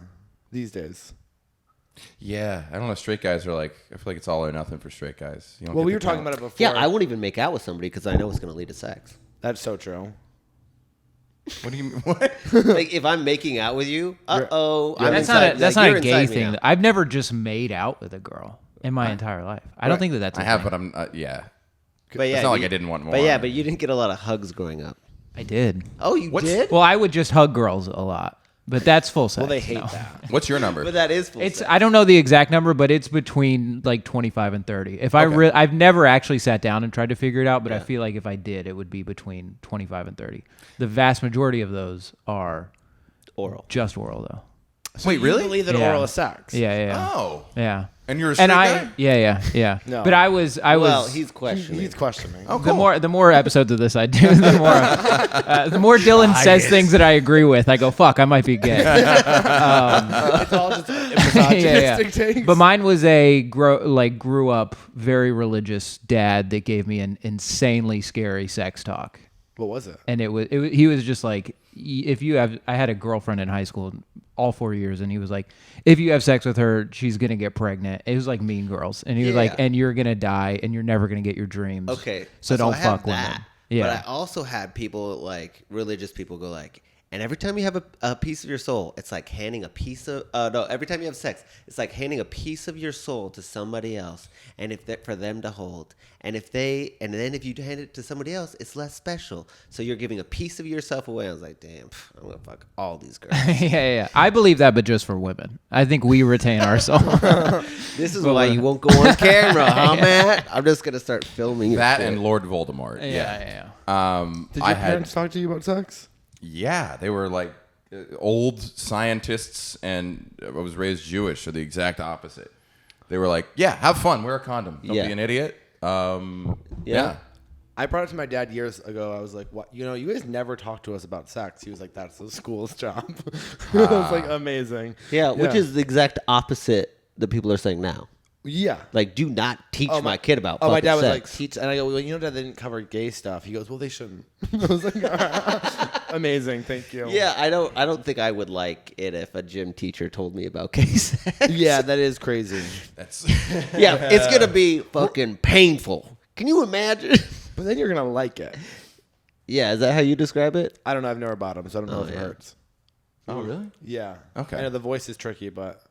these days. Yeah, I don't know. Straight guys are like, I feel like it's all or nothing for straight guys. You don't Well, get we to were talking count. about it before. yeah, I won't even make out with somebody because I know it's going to lead to sex. That's so true. What do you mean? What? Like, if I'm making out with you, uh-oh. I'm That's inside- not a, that's like, not you're a gay inside me thing. now. I've never just made out with a girl in my entire life. I don't think that that's. I a have, thing. but I'm yeah. But yeah, It's not like I didn't want more. But yeah, but you didn't get a lot of hugs growing up. I did. Oh, you did? Well, I would just hug girls a lot, but that's full sex. Well, they hate no. that. What's your number? But that is full It's sex. I don't know the exact number, but it's between like 25 and 30. If I've never actually sat down and tried to figure it out, but I feel like if I did, it would be between 25 and 30. The vast majority of those are oral. just oral though. Wait, You really? believe that Yeah. oral is sex? Yeah. Oh, Yeah. and you're a straight And guy? yeah. No. But I was Well, he's questioning. He's questioning. Oh, the cool. more episodes of this I do, the more Dylan says things that I agree with, I go, fuck, I might be gay. It's all just misogynistic takes. But mine was a grew up very religious dad that gave me an insanely scary sex talk. What was it? And he was just like, I had a girlfriend in high school all 4 years, and he was like, if you have sex with her, she's gonna get pregnant. It was like Mean Girls, and he was like, and you're gonna die, and you're never gonna get your dreams. Okay. so don't I have fuck women. that. Yeah, But I also had people, like, religious people go like, and every time you have a piece of your soul, it's like handing a piece of, every time you have sex, it's like handing a piece of your soul to somebody else, and if that for them to hold. And then if you hand it to somebody else, it's less special. So you're giving a piece of yourself away. I was like, damn, I'm going to fuck all these girls. yeah. I believe that, but just for women. I think we retain our soul. This is why you won't go on camera, huh, Matt? I'm just going to start filming your That shit. and Lord Voldemort. yeah. Did your I parents talk to you about sex? Yeah, they were like old scientists, and I was raised Jewish, so the exact opposite. They were like, yeah, have fun, wear a condom, don't Yeah. be an idiot. Yeah. I brought it to my dad years ago. I was like, "What? You know, you guys never talk to us about sex." He was like, "That's the school's job." I was like, "Amazing." Yeah, which is the exact opposite that people are saying now. Yeah. Like, do not teach my kid about Oh, my fucking dad was sex. like, "Teach," and I go, "Well, you know, Dad, they didn't cover gay stuff." He goes, "Well, they shouldn't." I was like, "Amazing, thank you." Yeah, I don't think I would like it if a gym teacher told me about gay sex. Yeah, that is crazy. That's Yeah, it's gonna be fucking painful. Can you imagine? But then you're gonna like it. Yeah, is that how you describe it? I don't know. I've never bought them, so I don't know if it yeah. hurts. Oh, really? Yeah. Okay. I know the voice is tricky, but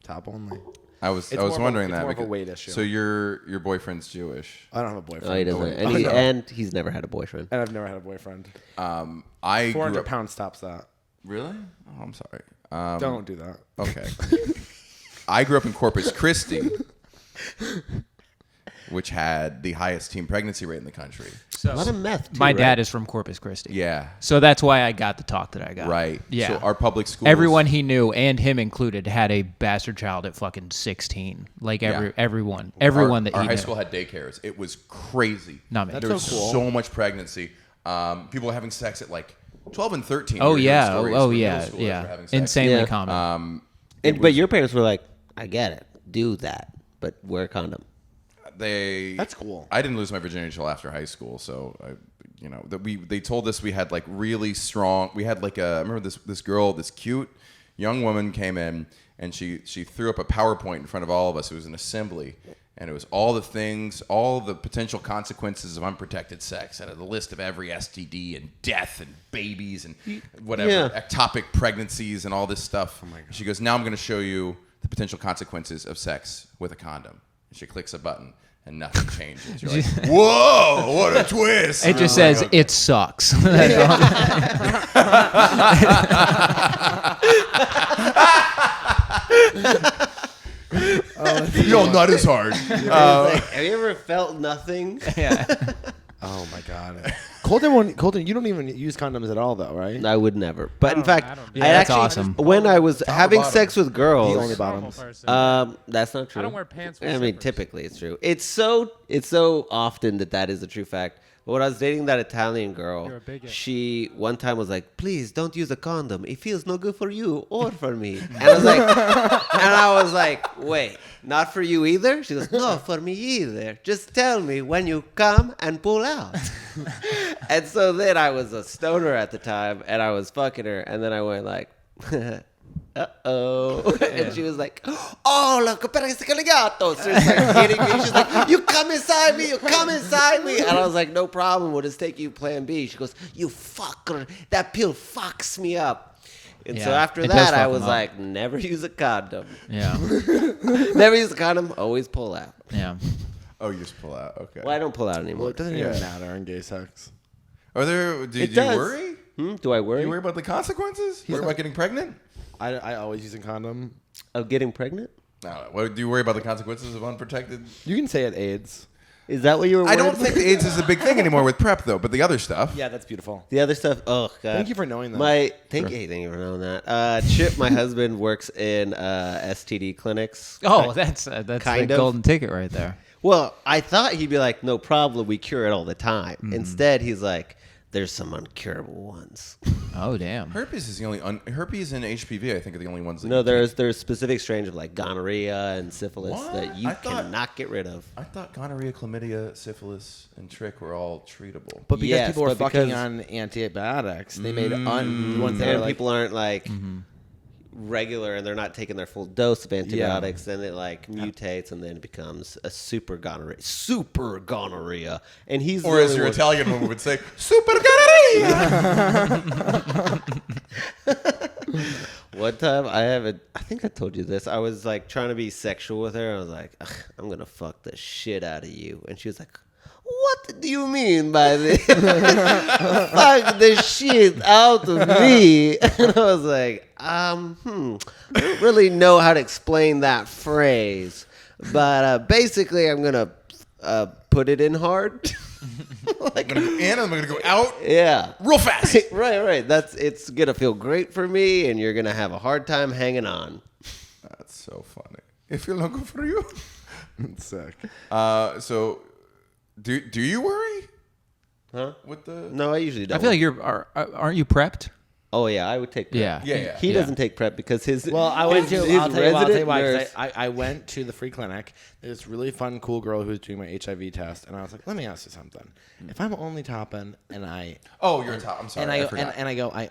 top only. I was It's more of a- wondering it's that. more of a because- weight issue. So your boyfriend's Jewish. I don't have a boyfriend. Oh, he doesn't. And he's never had a boyfriend. And I've never had a boyfriend. I 400 grew up. pounds stops that. Really? Oh, I'm sorry. Don't do that. Okay. I grew up in Corpus Christi, which had the highest teen pregnancy rate in the country. A lot of meth, too, My right? dad is from Corpus Christi. Yeah. So that's why I got the talk that I got. Right. Yeah. So our public schools. Everyone he knew, and him included, had a bastard child at fucking 16. Like everyone that our he high knew. school had daycares. It was crazy. Not me. There was so cool. so much pregnancy. People were having sex at like 12 and 13. Oh We were hearing yeah. stories Oh where yeah. middle schoolers Yeah. were having sex. Insanely Yeah. common. But your parents were like, I get it. Do that. But wear a condom. That's cool. I didn't lose my virginity until after high school, so they told us we had like really strong. We had like I remember this girl, this cute young woman came in and she threw up a PowerPoint in front of all of us. It was an assembly, and it was all the things, all the potential consequences of unprotected sex, out of the list of every STD and death and babies and whatever, Yeah. ectopic pregnancies and all this stuff. Oh my God. She goes, now I'm going to show you the potential consequences of sex with a condom. And she clicks a button. And nothing changes. You're like, whoa, what a twist. It just says, it sucks. Yo, not as hard. Have you ever felt nothing? Yeah. Oh my god. Colton, you don't even use condoms at all, though, right? I would never. But in fact, Yeah, I that's actually, awesome. when I was having sex with girls, The only bottoms. that's not true. I don't wear pants with I mean, zippers. typically it's true. It's so often that is a true fact. But when I was dating that Italian girl, You're a bigot. she one time was like, "Please don't use a condom. It feels no good for you or for me." And I was like, "Wait, not for you either?" She goes, "No, for me either. Just tell me when you come and pull out." And so then I was a stoner at the time, and I was fucking her, and then I went like, uh-oh. And she was like, "Oh, look, perché cagato." So she's like hitting me. She's like, "You come inside me, you come inside me." And I was like, "No problem, we'll just take you plan B." She goes, "You fucker, that pill fucks me up." And so Yeah, after it does that, fuck I 'em was up. like, never use a condom. Yeah. Never use a condom, always pull out. Yeah. Oh, you just pull out. Okay. Well, I don't pull out Well, anymore. it doesn't even matter in gay sex. Are there? Do It you does. worry? Do I worry Do you worry about the consequences? Worry about getting pregnant? I always use a condom. of getting pregnant? No. What do you worry about the consequences of unprotected? You can say it AIDS. Is that what you were worried I don't about? think AIDS is a big thing anymore with PrEP though, but the other stuff. Yeah, that's beautiful. The other stuff, oh god. Thank you for knowing that. Thank you for knowing that. Chip, my husband, works in STD clinics. Oh, that's Kind the of. golden ticket right there. Well, I thought he'd be like, "No problem, we cure it all the time." Mm-hmm. Instead, he's like, "There's some uncurable ones." Oh, damn. Herpes is the only herpes and HPV. I think are the only ones. That No, you there's specific strains of like gonorrhea and syphilis What? that you I thought- cannot get rid of. I thought gonorrhea, chlamydia, syphilis, and trick were all treatable. But because Yes, people were but fucking because- on antibiotics, they made ones that are And like, people aren't like regular, and they're not taking their full dose of antibiotics. Then it like mutates, and then it becomes a super gonorrhea. And he's Or the as only your one- Italian woman would say, super gonorrhea. One time I think I told you this. I was like trying to be sexual with her. I was like, "Ugh, I'm gonna fuck the shit out of you," and she was like, "What do you mean by this? Fuck the shit out of me?" And I was like, I don't really know how to explain that phrase, but basically I'm gonna put it in hard. Like, I'm gonna go in. I'm gonna go out yeah. real fast. Right. It's gonna feel great for me, and you're gonna have a hard time hanging on. That's so funny. It feel no good for you. it's sick. So, do you worry? Huh? With the No, I usually don't. I feel like aren't you prepped? Oh yeah, I would take PrEP. Yeah. Yeah. He doesn't take PrEP because his. Well, I went his, to. his I'll tell you resident why. 'Cause nurse- I went to the free clinic. This really fun, cool girl who was doing my HIV test, and I was like, "Let me ask you something. If I'm only topping, and I Oh, you're a top. I'm sorry. and I I forgot. and I go, I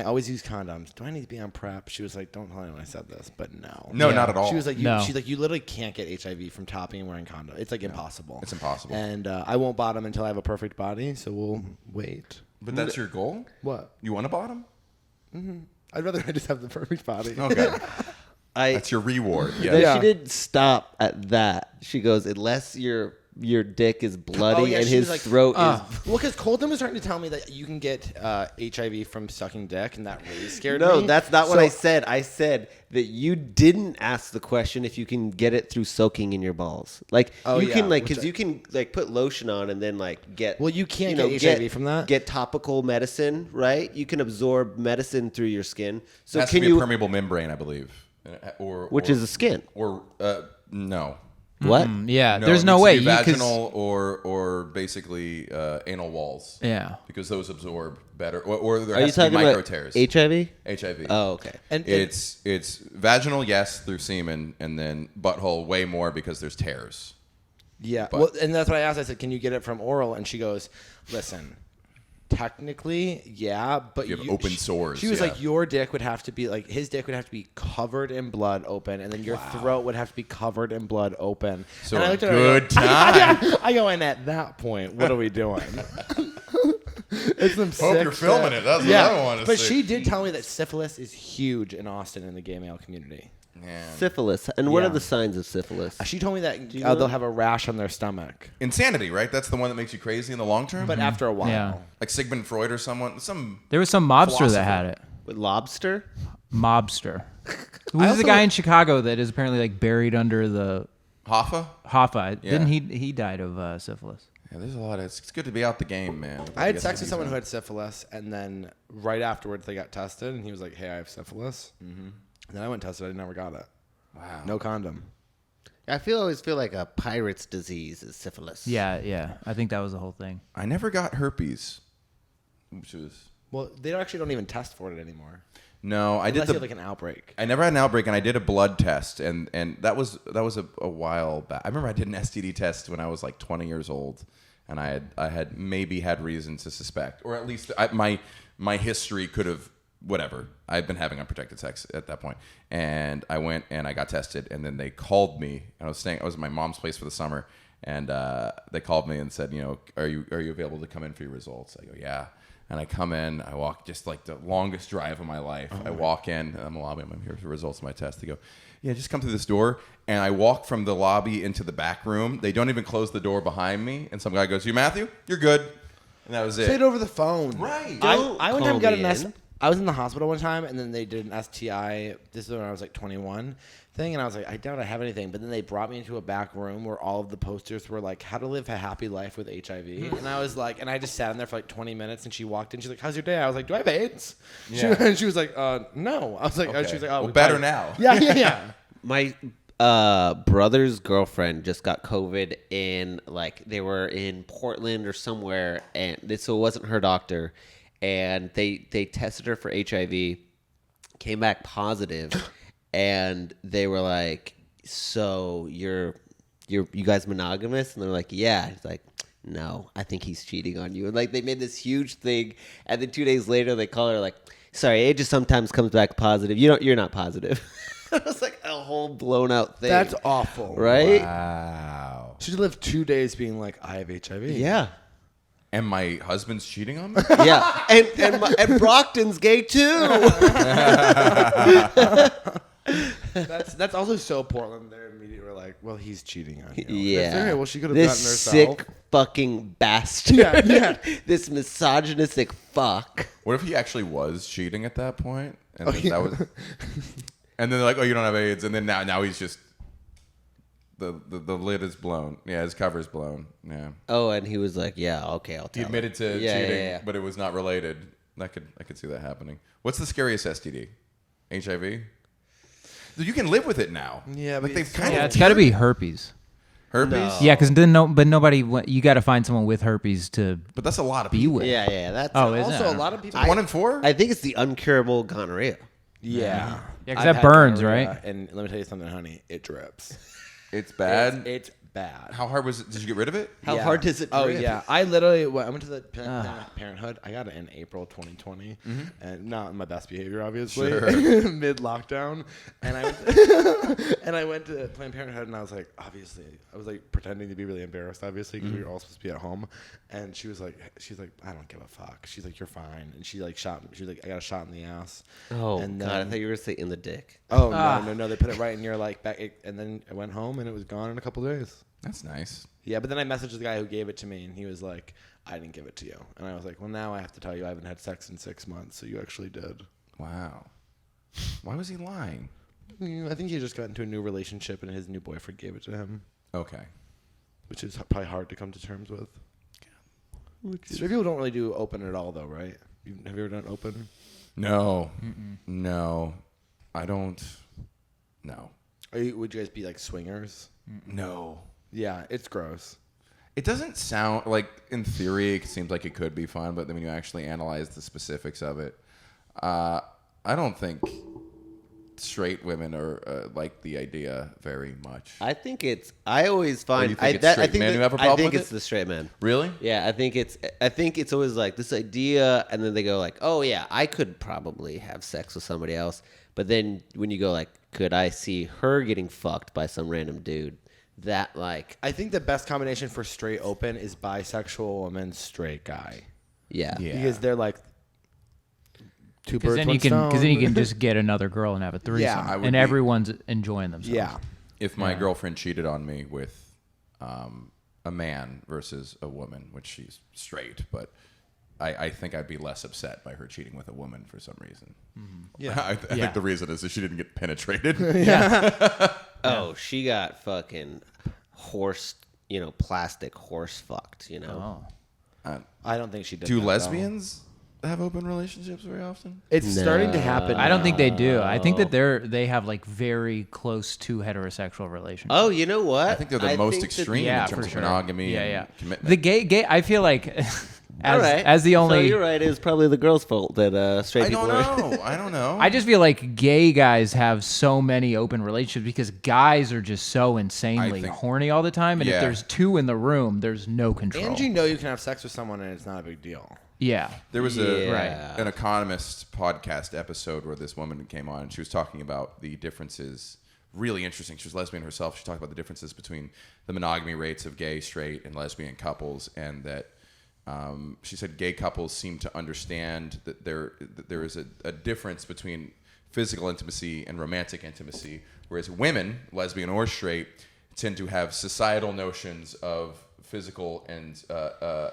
always use condoms. Do I need to be on PrEP?" She was like, "Don't tell anyone I said this," but no, No, Yeah. not at all. She was like, No. she's like, you literally can't get HIV from topping and wearing condom. It's like impossible. It's impossible. And I won't bottom until I have a perfect body. So we'll wait. But that's your goal? What? You want a bottom? I'd rather I just have the perfect body. Okay. I, That's your reward. But Yeah. she didn't stop at that. She goes, unless your dick is bloody and she his was like, throat is. Well, because Colton was starting to tell me that you can get HIV from sucking dick, and that really scared No, me. that's not what So- I said. I said that you didn't ask the question if you can get it through soaking in your balls. Like Oh, you yeah, can like which because I- you can like put lotion on and then like get. Well, you can't get HIV from that? Get topical medicine, right? You can absorb medicine through your skin. So It has can to be you? a permeable membrane, I believe. Which is the skin. Or no. What? Yeah, No, there's it no needs to way. be You- 'cause- vaginal or basically anal walls. Yeah. Because those absorb better. Or there Are you has to be talking micro about tears. HIV? HIV. Oh, okay. And It's vaginal, yes, through semen, and then butthole way more because there's tears. yeah. but- Well, and that's what I asked. I said, "Can you get it from oral?" And she goes, "Listen, technically, yeah, but You have open sores, She was yeah. like, "Your dick would have to be like his dick would have to be covered in blood open, and then your throat would have to be covered in blood open." So and I a looked at her and I good go, time. I go, and at that point, what are we doing? It's some Hope sick you're filming shit. it. That's what I want to But see. she did tell me that syphilis is huge in Austin in the gay male community. Man. Syphilis. And what Yeah. are the signs of syphilis? She told me that you know they'll that? have a rash on their stomach, Insanity, right? That's the one that makes you crazy in the long term? but after a while. Yeah. like Sigmund Freud or someone. There was some mobster Philosopher. that had it. With lobster? Mobster. Who's also- the guy in Chicago that is apparently like buried under the Hoffa? Hoffa? Yeah. Didn't he died of syphilis? Yeah, there's a lot of. It's good to be out the game, man. I had sex with someone who had syphilis, and then right afterwards they got tested, and he was like, "Hey, I have syphilis." Mm-hmm. And then I went tested. I never got it. Wow. No condom. I always feel like a pirate's disease is syphilis. Yeah. I think that was the whole thing. I never got herpes, which was Well, they actually don't even test for it anymore. no. I Unless did you the. have like an outbreak. I never had an outbreak, and I did a blood test, and that was a while back. I remember I did an STD test when I was like 20 years old, and I had maybe had reason to suspect, or at least my history could have whatever. I'd been having unprotected sex at that point, and I went and I got tested, and then they called me. I was at my mom's place for the summer, and they called me and said, are you available to come in for your results? I go, yeah. And I come in, I walk just like the longest drive of my life. I walk in, and I'm in the lobby, I'm here for the results of my test. They go, yeah, just come through this door. And I walk from the lobby into the back room. They don't even close the door behind me. And some guy goes, you Matthew? You're good. And that was it. Say it over the phone. Right. I one call time got me an in. I was in the hospital one time, and then they did an STI. This is when I was like 21 thing, and I was like, I doubt I have anything. But then they brought me into a back room where all of the posters were like, how to live a happy life with HIV. And I was like, and I just sat in there for like 20 minutes, and she walked in. She's like, how's your day? I was like, do I have AIDS? Yeah. And she was like, no. I was like, Okay. she was like, oh, Well, we better probably- now. Yeah. My brother's girlfriend just got COVID in, like, they were in Portland or somewhere, and so it wasn't her doctor, and they tested her for HIV, came back positive, and they were like, so you guys monogamous? And they're like, yeah. He's like, no, I think he's cheating on you. And like, they made this huge thing, and then 2 days later they call her like, sorry, it just sometimes comes back positive. You're not positive. It was like a whole blown out thing. That's awful. right. Wow. She lived 2 days being like, I have HIV. Yeah. And my husband's cheating on me? Yeah. And Brockton's gay too. That's also so Portland. They're immediately like, well, he's cheating on you. Yeah. It's okay, well, she could have this gotten herself. sick fucking bastard. Yeah. This misogynistic fuck. What if he actually was cheating at that point? And Oh, then yeah. that was and then they're like, oh, you don't have AIDS, and then now he's just the lid is blown. Yeah, his cover's blown. Yeah. Oh, and he was like, yeah, okay, I'll He tell admitted to Yeah, cheating, yeah. but it was not related. I could see that happening. What's the scariest STD? HIV? You can live with it now. Yeah, like but they've it's kind Yeah, of it's got to be herpes. Herpes? No. Yeah, because but nobody. You got to find someone with herpes to But that's a lot of be people. with. Yeah, that's Oh, is it? Also, a lot of people. 1 in 4? I think it's the uncurable gonorrhea. Yeah. Yeah, 'cause I've that had burns, gonorrhea, right? And let me tell you something, honey. It drips. It's bad. It's bad. How hard was it? Did you get rid of it? How hard does it Oh drip? yeah, I literally I went to the Parenthood. I got it in April 2020, and not in my best behavior, obviously, mid lockdown. And I went to Planned Parenthood, and I was like, obviously, I was like pretending to be really embarrassed, obviously, because we were all supposed to be at home. And she's like, I don't give a fuck. She's like, you're fine. And she like shot. She was like, I got a shot in the ass. Oh and God, I thought you were gonna say in the dick. Oh no! They put it right in your like back, and then I went home, and it was gone in a couple days. That's nice. Yeah, but then I messaged the guy who gave it to me, and he was like, I didn't give it to you. And I was like, well, now I have to tell you I haven't had sex in 6 months, so you actually did. Wow. Why was he lying? I think he just got into a new relationship, and his new boyfriend gave it to him, Okay. which is probably hard to come to terms with. Straight people don't really do open at all, though, right? Have you ever done open? No. No. I don't. No. Would you guys be like swingers? No. Yeah, it's gross. It doesn't sound like, in theory, it seems like it could be fun, but then when you actually analyze the specifics of it, I don't think straight women are like the idea very much. I think it's. I always find. you think it's straight men who have a problem I think with it's it? the straight men. Really? Yeah, I think it's always like this idea, and then they go like, oh yeah, I could probably have sex with somebody else. But then when you go like, could I see her getting fucked by some random dude? That like, I think the best combination for straight open is bisexual woman, straight guy. yeah. Because they're like two Because birds, then one you can, stone. because then you can just get another girl and have a threesome, I would and be- everyone's enjoying themselves. Yeah. If my girlfriend cheated on me with a man versus a woman, which she's straight, but I think I'd be less upset by her cheating with a woman for some reason. Yeah. I think the reason is that she didn't get penetrated. Oh, she got fucking horse, plastic horse fucked, Oh. I don't think she did. Do that, though. lesbians have open relationships very often? It's starting to happen. I don't think they do. I think that they have like very close to heterosexual relationships. Oh, you know what? I think they're the most extreme Yeah, in terms for of sure. monogamy Yeah, and yeah. commitment. The gay. I feel like All right. as the only. So you're right. It was probably the girl's fault that straight I people don't are. know. I don't know. I just feel like gay guys have so many open relationships because guys are just so insanely think- horny all the time, and Yeah. if there's two in the room, there's no control. And you know you can have sex with someone and it's not a big deal. Yeah. There was Yeah. an Economist podcast episode where this woman came on and she was talking about the differences. Really interesting. She was lesbian herself. She talked about the differences between the monogamy rates of gay, straight, and lesbian couples, and that she said gay couples seem to understand that there is a difference between physical intimacy and romantic intimacy, whereas women, lesbian or straight, tend to have societal notions of physical and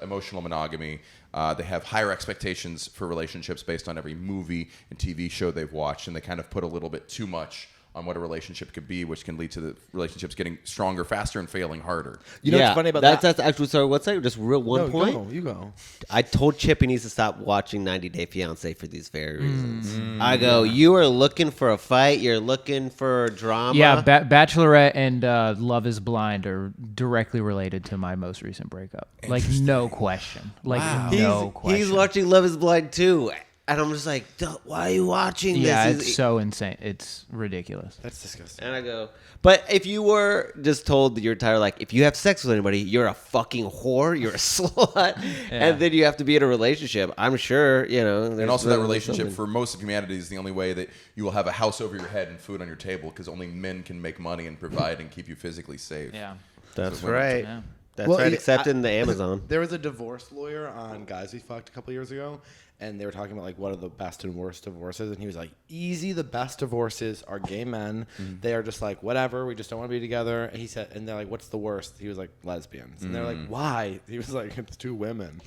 emotional monogamy. They have higher expectations for relationships based on every movie and TV show they've watched, and they kind of put a little bit too much on what a relationship could be, which can lead to the relationships getting stronger faster and failing harder. You know what's funny about that? That's actually, sorry, what's that? Just real one point? You go. I told Chip he needs to stop watching 90 Day Fiancé for these very reasons. I go, you are looking for a fight. You're looking for drama. Yeah, Bachelorette and Love is Blind are directly related to my most recent breakup. Like, no question. Like, no question. He's watching Love is Blind too. And I'm just like, why are you watching this? Yeah, it's so insane. It's ridiculous. That's disgusting. And I go, but if you were just told your entire like, if you have sex with anybody, you're a fucking whore, you're a slut, and then you have to be in a relationship. I'm sure, And also that relationship for most of humanity is the only way that you will have a house over your head and food on your table, because only men can make money and provide and keep you physically safe. Yeah. That's women- right. Yeah. That's Well, right. yeah, Except in the Amazon. There was a divorce lawyer on Guys We Fucked a couple years ago, and they were talking about like what are the best and worst divorces, and he was like, easy, the best divorces are gay men. They are just like, whatever, we just don't want to be together. And he said, and they're like, what's the worst? He was like, lesbians. And they're like, why? He was like, it's two women.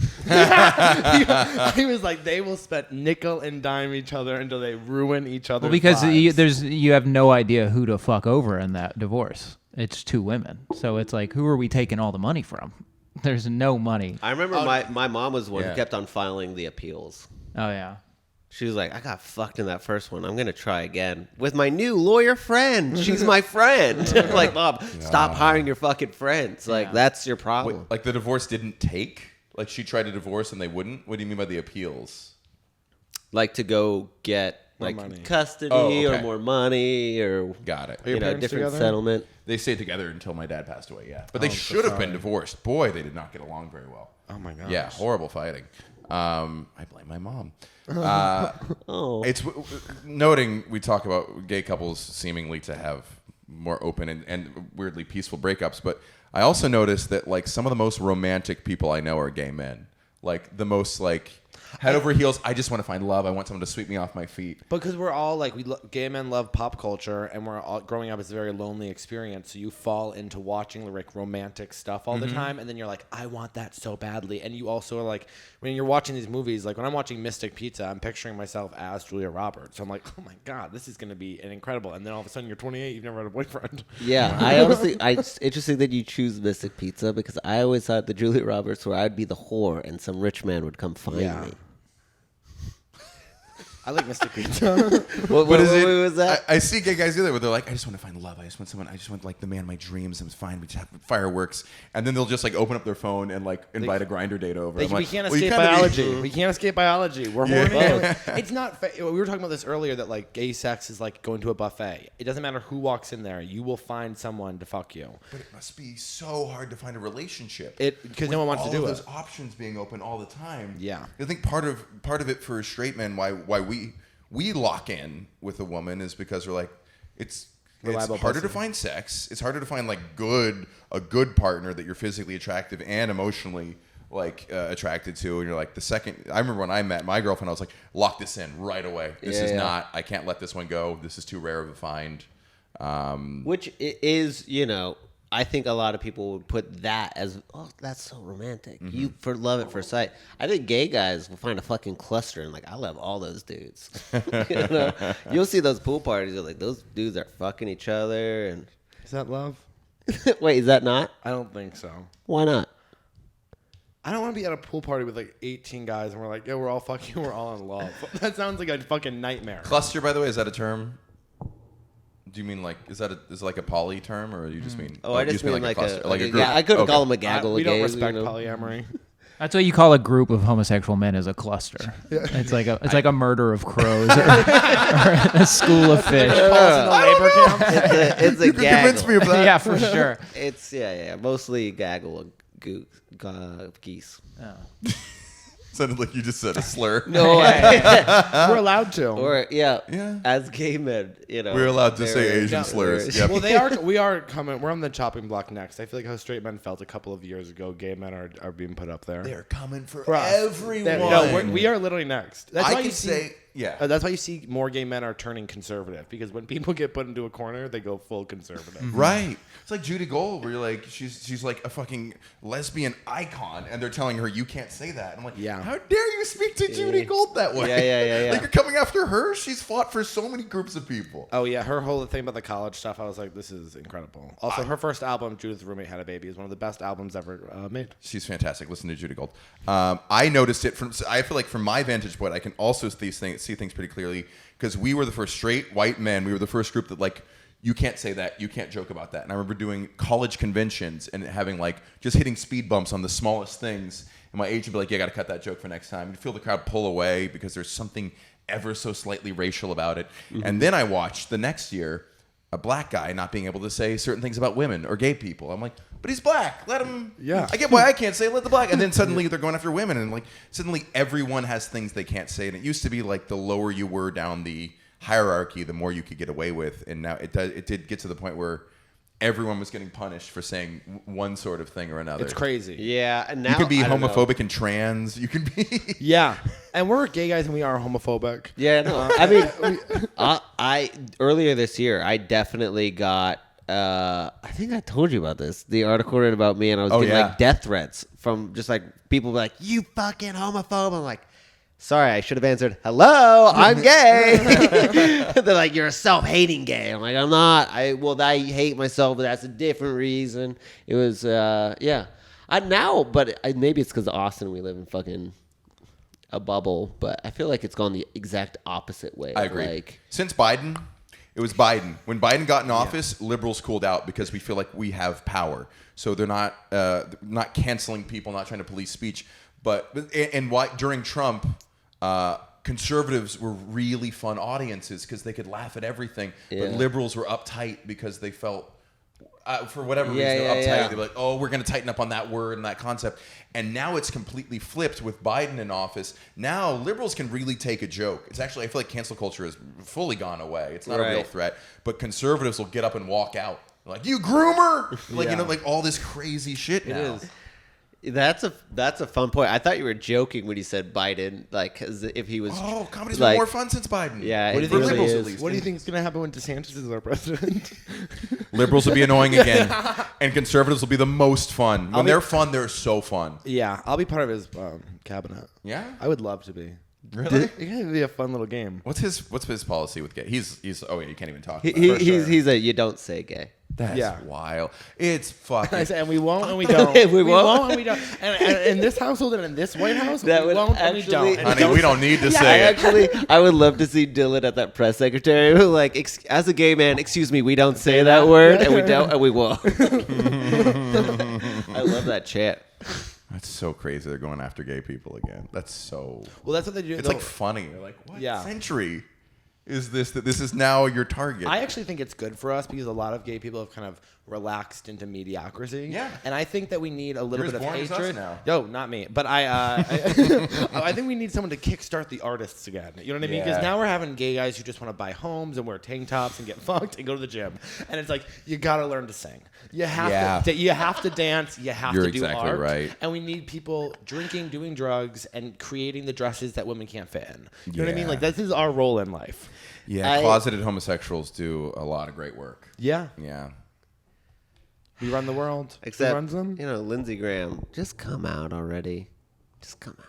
he was like, they will spend nickel and dime each other until they ruin each other. Well, because you have no idea who to fuck over in that divorce. It's two women. So it's like, who are we taking all the money from? There's no money. I remember my mom was one Yeah. who kept on filing the appeals. Oh, yeah. She was like, I got fucked in that first one. I'm going to try again with my new lawyer friend. She's my friend. I'm like, Mom, stop hiring your fucking friends. Like, that's your problem. Wait, like the divorce didn't take? Like she tried to divorce and they wouldn't? What do you mean by the appeals? Like to go get like money. custody or more money or Got it. your parents different together? settlement. They stayed together until my dad passed away, yeah. But they should have been divorced. Boy, they did not get along very well. Oh my gosh. Yeah, horrible fighting. I blame my mom. It's noting we talk about gay couples seemingly to have more open and weirdly peaceful breakups, but I also noticed that like some of the most romantic people I know are gay men. Like the most like head over heels. I just want to find love. I want someone to sweep me off my feet. Because we're all like gay men love pop culture, and we're all growing up is a very lonely experience. So you fall into watching like romantic stuff all the time, and then you're like, I want that so badly. And you also are like, when you're watching these movies, like when I'm watching Mystic Pizza, I'm picturing myself as Julia Roberts. So I'm like, oh my god, this is gonna be an incredible. And then all of a sudden you're 28, you've never had a boyfriend. Yeah, I honestly, it's interesting that you choose Mystic Pizza because I always thought the Julia Roberts where I'd be the whore and some rich man would come find me. I like Mystic Pizza. What was that? I see gay guys do that where they're like, I just want to find love. I just want like the man of my dreams. I'm fine. We just have fireworks. And then they'll just like open up their phone and like invite a grinder date over. I'm We like, can't well, you escape kinda biology. We can't escape biology. We're horny. It's not. We were talking about this earlier that like gay sex is like going to a buffet. It doesn't matter who walks in there. You will find someone to fuck you. But it must be so hard to find a relationship. Because no one wants to do all it. those options being open all the time. Yeah. I think part of it for straight men why we lock in with a woman is because we're like it's Reliable harder to pussy. find sex. It's harder to find like a good partner that you're physically attractive and emotionally like attracted to. And you're like the second I remember when I met my girlfriend, I was like, lock this in right away. This is not. I can't let this one go. This is too rare of a find. Which is, I think a lot of people would put that as, oh, that's so romantic. You for love at first sight. I think gay guys will find a fucking cluster and like, I love all those dudes. You'll see those pool parties. You're like, those dudes are fucking each other. And Is that love? wait, is that not? I don't think so. Why not? I don't want to be at a pool party with like 18 guys and we're like, yeah, we're all fucking, we're all in love. That sounds like a fucking nightmare. Cluster, by the way, is that a term? Do you mean like is it like a poly term or you just mean? I you just mean like cluster, a like a group? Yeah, I couldn't Okay. call them a gaggle We of don't gays. respect polyamory. That's what you call a group of homosexual men as a cluster. It's like a murder of crows or a school of fish. It's a You gaggle. can convince me of that. Yeah, for sure. It's mostly gaggle of geese. Sounded like you just said a slur. No, We're allowed to. or Yeah. as gay men, We're allowed to say Asian slurs. Yep. Well, we are coming. We're on the chopping block next. I feel like how straight men felt a couple of years ago. Gay men are being put up there. They're coming for For us. everyone. No, we are literally next. That's I why can you see, say, yeah. That's why you see more gay men are turning conservative because when people get put into a corner, they go full conservative. Right. It's like Judy Gold, where you're like, she's like a fucking lesbian icon, and they're telling her you can't say that. And I'm like, Yeah. how dare you speak to Judy Gold that way? Yeah. Like you're coming after her. She's fought for so many groups of people. Oh yeah, her whole thing about the college stuff, I was like, this is incredible. Also, her first album, Judith's Roommate Had a Baby, is one of the best albums ever made. She's fantastic. Listen to Judy Gold. I noticed it I feel like from my vantage point, I can also see things pretty clearly because we were the first straight white men. We were the first group that like, you can't say that. You can't joke about that. And I remember doing college conventions and having like just hitting speed bumps on the smallest things. And my agent would be like, yeah, I got to cut that joke for next time. You'd feel the crowd pull away because there's something ever so slightly racial about it. And then I watched the next year a black guy not being able to say certain things about women or gay people. I'm like, but he's black. Let him. Yeah. I get why I can't say let the black. And then suddenly they're going after women. And like suddenly everyone has things they can't say. And it used to be like the lower you were down the hierarchy, the more you could get away with, and now it did get to the point where everyone was getting punished for saying one sort of thing or another. It's crazy. Yeah, and now You can be I don't know. homophobic and trans. You can be. Yeah, and we're gay guys and we are homophobic. Yeah, no. I mean, I earlier this year, I definitely got. I think I told you about this. The article written about me, and I was getting like death threats from just like people like, "You fucking homophobe." I'm like, sorry, I should have answered, hello, I'm gay. They're like, you're a self-hating gay. I'm like, I'm not. I hate myself, but that's a different reason. It was, yeah. Maybe it's because of Austin. We live in fucking a bubble, but I feel like it's gone the exact opposite way. I agree. Like, Since Biden, it was Biden. When Biden got in office, liberals cooled out because we feel like we have power. So they're not canceling people, not trying to police speech. And why during Trump, conservatives were really fun audiences because they could laugh at everything. But liberals were uptight because they felt, for whatever reason, they're uptight. They're like, oh, we're going to tighten up on that word and that concept. And now it's completely flipped with Biden in office. Now liberals can really take a joke. It's actually, I feel like cancel culture has fully gone away. It's not a real threat. But conservatives will get up and walk out. Like, you groomer! Like, like all this crazy shit now. It is. That's a fun point. I thought you were joking when you said Biden, like, as if he was. Oh, comedy's like, been more fun since Biden. Yeah, What do you it think? really is. At least. What do you think is going to happen when DeSantis is our president? Liberals will be annoying again, and conservatives will be the most fun. When they're fun, they're so fun. Yeah, I'll be part of his cabinet. Yeah, I would love to be. really. It'd be a fun little game. What's his policy with gay? He's oh yeah, you can't even talk. He's a you don't say gay. That's wild. It's fucking. I said, and we won't, and we don't. We won't? and we don't. And in this household and in this White House, That we would won't, and we actually- don't. Honey, we don't need to say it. I would love to see Dylan at that press secretary who, like, as a gay man, excuse me, we don't say that word, and we don't, and we won't. I love that chant. That's so crazy. They're going after gay people again. That's so. Well, that's what they do. It's like funny. They're like, what Yeah. century is this? That this is now your target. I actually think it's good for us because a lot of gay people have kind of relaxed into mediocrity. Yeah. And I think that we need a little You're as bit of boring as us hatred. now. No, not me. But I think we need someone to kickstart the artists again. You know what I mean? Because Yeah. now we're having gay guys who just want to buy homes and wear tank tops and get fucked and go to the gym. And it's like, you got to learn to sing. You have to. You have to dance. You have You're to do exactly art. right. And we need people drinking, doing drugs, and creating the dresses that women can't fit in. You know what I mean? Yeah. Like, this is our role in life. Yeah, closeted homosexuals do a lot of great work. Yeah. Yeah. We run the world. Except, Who runs them? you know, Lindsey Graham, just come out already. Just come out.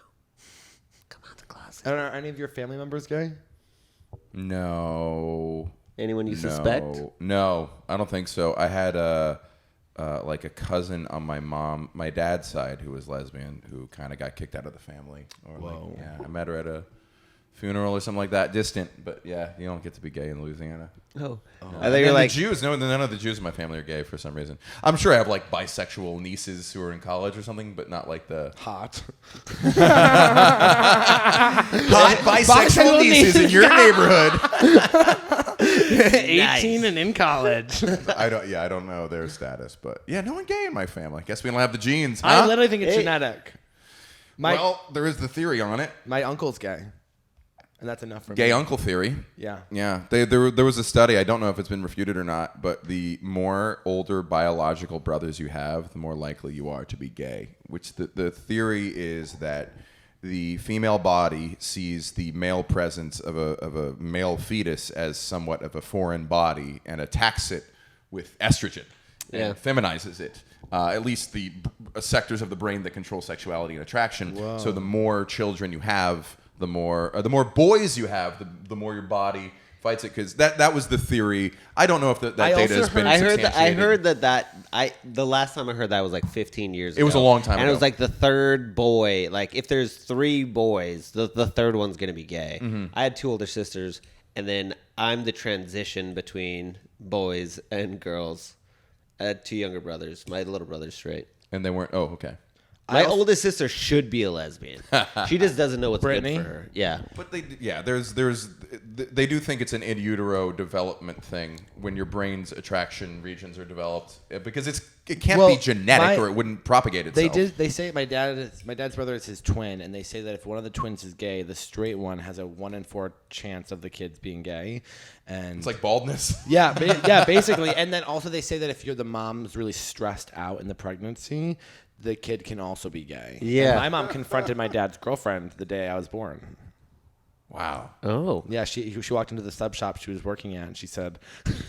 Come out the closet. Are any of your family members gay? No. Anyone you suspect? No, I don't think so. I had like a cousin on my dad's side who was lesbian who kind of got kicked out of the family. Or I met her at a funeral or something like that, distant. But yeah, you don't get to be gay in Louisiana. Oh. I think the Jews. No, none of the Jews in my family are gay for some reason. I'm sure I have like bisexual nieces who are in college or something, but not like the Hot. hot bisexual nieces in your neighborhood. 18 and in college. I don't know their status, but yeah, no one gay in my family. Guess we don't have the genes. Huh? I literally think it's genetic. Well, there is the theory on it. My uncle's gay. And that's enough for me. Gay uncle theory. Yeah. Yeah. There was a study, I don't know if it's been refuted or not, but the more older biological brothers you have, the more likely you are to be gay. Which the theory is that the female body sees the male presence of a male fetus as somewhat of a foreign body and attacks it with estrogen and feminizes it. At least the sectors of the brain that control sexuality and attraction. Whoa. So the more children you have, the more boys you have, the more your body fights it. Because that was the theory. I don't know if that data has been substantiated. I heard that the last time I heard that was like 15 years ago. It was a long time ago. And it was like the third boy. Like if there's 3 boys, the third one's going to be gay. Mm-hmm. I had 2 older sisters, and then I'm the transition between boys and girls. I had 2 younger brothers. My little brother's straight. And they weren't. Oh, okay. My oldest sister should be a lesbian. She just doesn't know what's Brittany? good for her. Yeah. But they do think it's an in utero development thing when your brain's attraction regions are developed because it can't be genetic or it wouldn't propagate itself. They say my dad's brother is his twin, and they say that if one of the twins is gay, the straight one has a 1 in 4 chance of the kids being gay. And it's like baldness. Yeah, basically. And then also they say that if the mom's really stressed out in the pregnancy, the kid can also be gay. Yeah. And my mom confronted my dad's girlfriend the day I was born. Wow. Oh. Yeah, she walked into the sub shop she was working at, and she said,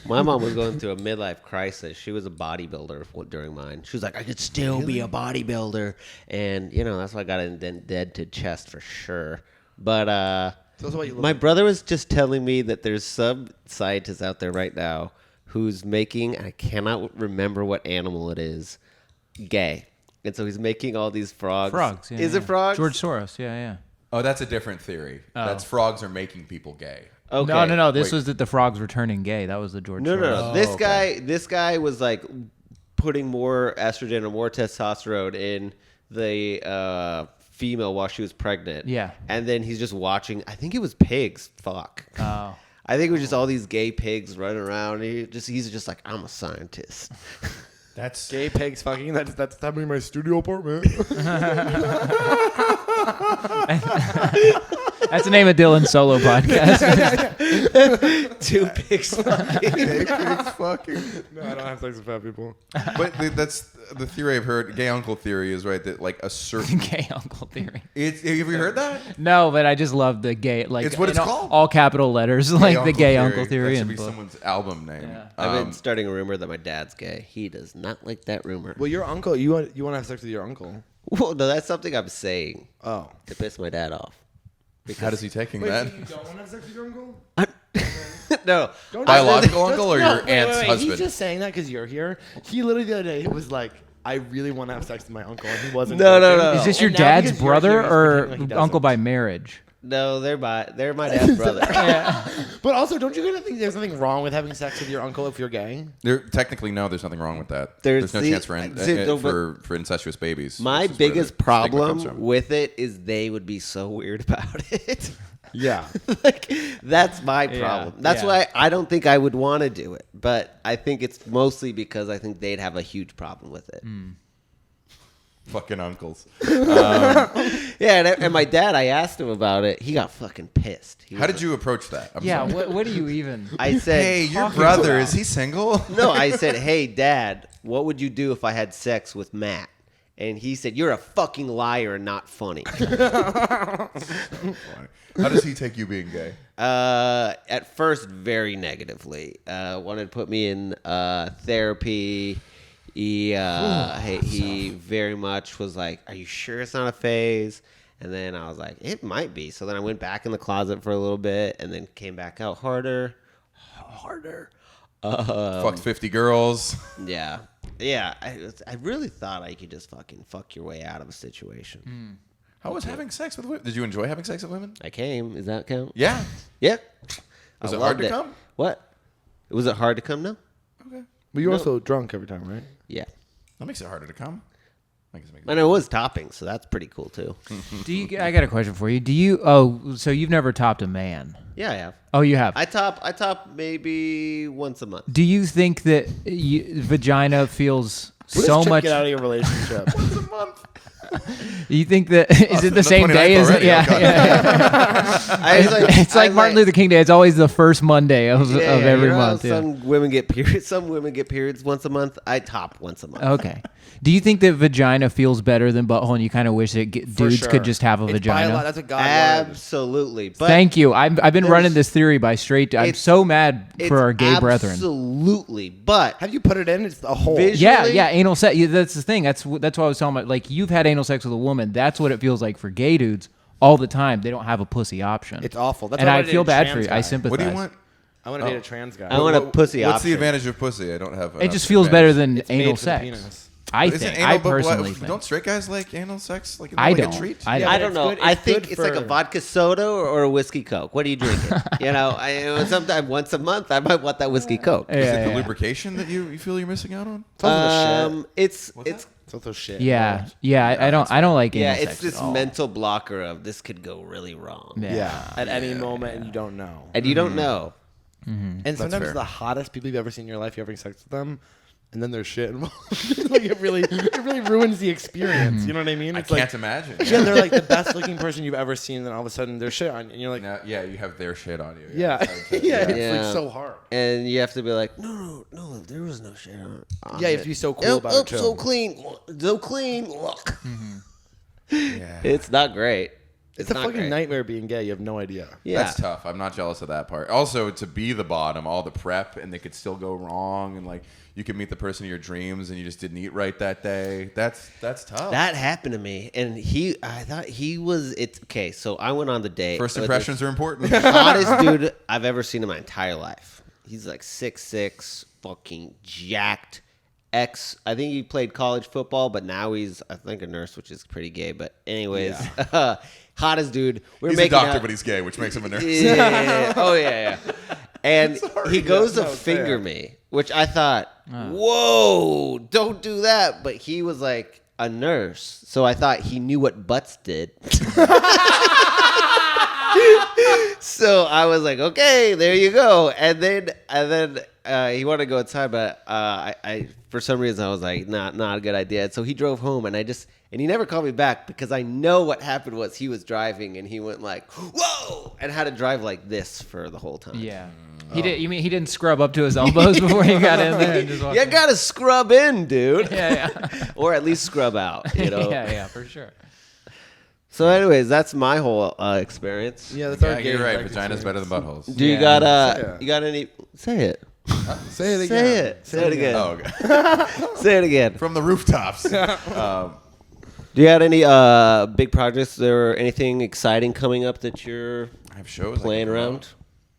My mom was going through a midlife crisis. She was a bodybuilder during mine. She was like, I could still be a bodybuilder. And, that's why I got indented chest for sure. But my brother was just telling me that there's some scientist out there right now who's making, I cannot remember what animal it is, gay. And so he's making all these frogs. Frogs. Yeah, Is it frogs? George Soros. Yeah. Oh, that's a different theory. That's frogs are making people gay. Okay. No. This Wait. was that the frogs were turning gay. That was the George. No. Soros. This guy was like putting more estrogen or more testosterone in the female while she was pregnant. Yeah. And then he's just watching. I think it was pigs. Fuck. Oh. I think it was just all these gay pigs running around. He's just like, I'm a scientist. That's Gay pigs fucking. That's happening in my studio apartment. That's the name of Dylan's solo podcast. 2 pigs fucking. pigs fucking. No, I don't have sex with fat people. But that's the theory I've heard. Gay uncle theory is right that like a certain. Gay uncle theory. Have you heard that? No, but I just love the gay, like It's what it's in called. All capital letters, like the gay uncle theory. That should and be book. someone's album name. Yeah. I've been starting a rumor that my dad's gay. He does not like that rumor. Well, your uncle, you want to have sex with your uncle? Well, no, that's something I'm saying Oh. to piss my dad off. How does he taking that? you don't want to have sex with your uncle? No. Biological uncle or your aunt's wait. husband? He's just saying that because you're here. He literally the other day was like, I really want to have sex with my uncle, and he wasn't. No. joking. Is this your And now dad's because you're brother here, he's or pretending like he doesn't. uncle by marriage? No, they're my dad's brother. But also, don't you kind of think there's something wrong with having sex with your uncle if you're gay? Technically, no. There's nothing wrong with that. There's no the- chance but for incestuous babies. My This is where biggest the stigma comes problem from. with it is they would be so weird about it. Yeah. Like, that's my problem. That's yeah. why I don't think I would want to do it. But I think it's mostly because I think they'd have a huge problem with it. Fucking uncles. Yeah, and my dad, I asked him about it. He got fucking pissed. He How was did you approach that? I'm Yeah, sorry. what do you even? I said, Hey, your brother, is he single? no, I said, hey, Dad, what would you do if I had sex with Matt? And he said, you're a fucking liar and not funny. How does he take you being gay? At first, very negatively. Wanted to put me in therapy. He very much was like, are you sure it's not a phase? And then I was like, it might be. So then I went back in the closet for a little bit and then came back out harder. Fucked 50 girls. Yeah. Yeah. I really thought I could just fucking fuck your way out of a situation. How was having sex with women? Did you enjoy having sex with women? I came. Does that count? Yeah. Yeah. Was I it hard loved to come? What? Was it hard to come? No. Okay. But you're also drunk every time, right? Yeah. That makes it harder to come. I guess it makes And it was topping, so that's pretty cool too. Do you? I got a question for you. Do you? Oh, so you've never topped a man? Yeah, I have. Oh, you have. I top maybe once a month. Do you think that vagina feels so much? Get out of your relationship. You think that is it the the same 29th day? Is it? already? Yeah, Oh, God. yeah. It's like Martin Luther King Day. It's always the first Monday of every month. Yeah. Some women get periods. Some women get periods once a month. I top once a month. Okay. Do you think that vagina feels better than butthole, and you kind of wish that dudes sure. could just have a It's vagina? That's what God wanted. Absolutely. But Thank you. I've been there's- running this theory by straight. I'm it's- so mad for our gay brethren. Absolutely. But Have you put it in? It's a whole. Visually- Yeah, anal sex. Yeah, that's the thing. That's what I was talking about. Like, you've had anal sex with a woman. That's what it feels like for gay dudes all the time. They don't have a pussy option. It's awful. That's and why I wanted feel to date a bad for trans you. guy. I sympathize. What do you want? I want to date a trans guy. I want a pussy What's option. the advantage of pussy? I don't have. It just feels better than It's made anal for the sex. penis. I Isn't think. anal, I but personally what, think. don't straight guys like anal sex? Like, I like don't. A treat? I I don't. don't know. good- I it's think good it's like a for- vodka soda or a whiskey Coke. What are you drinking? Sometimes once a month I might want that whiskey Coke. Is it Yeah, the yeah. lubrication that you feel you're missing out on? It's also shit. It's It's also shit. Yeah, I don't like anal yeah, sex it's this at all. mental blocker of this could go really wrong. Yeah. At any moment, and you don't know. And you don't know. And sometimes fair. the hottest people you've ever seen in your life, you're having sex with them, and then there's shit involved. Like it really ruins the experience. You know what I mean? I It's can't like, imagine. yeah, they're like the best looking person you've ever seen, and then all of a sudden there's shit on you, and you're like, Now, yeah, you have their shit on you. yeah, yeah, it's Yeah. like so hard. And you have to be like, no, there was no shit on Yeah, you it. have to be so cool about it too. So clean. So clean. Look. Yeah. It's not great. It's a not fucking great. nightmare being gay. You have no idea. Yeah. That's tough. I'm not jealous of that part. Also, to be the bottom, all the prep, and they could still go wrong, and like you could meet the person of your dreams, and you just didn't eat right that day. That's tough. That happened to me, and I thought he was. It's okay. So I went on the date. First with impressions are important. the hottest dude I've ever seen in my entire life. He's like 6'6", fucking jacked I think he played college football, but now he's, I think, a nurse, which is pretty gay. But anyways, hottest dude. He's a doctor, but he's gay, which makes him a nurse. Yeah. Oh, yeah. And he goes to finger me, which I thought, whoa, don't do that. But he was like a nurse, so I thought he knew what butts did. So I was like, okay, there you go. And then he wanted to go outside, but I for some reason I was like, not a good idea. And so he drove home, and he never called me back because I know what happened was he was driving and he went like, whoa, and had to drive like this for the whole time. Yeah. He did. You mean he didn't scrub up to his elbows before he got in there? And just walked You in? gotta scrub in, dude. Yeah. Or at least scrub out, you know? Yeah, for sure. So anyways, that's my whole experience. Yeah, that's our Yeah, gay you're right. sex Vagina's better than experience. buttholes. Do you Yeah. got you got any? Say it. Say it again. Say it. Say it again. Oh, okay. Say it again. From the rooftops. Do you have any big projects or anything exciting coming up that you're I have shows. I playing can promote. around?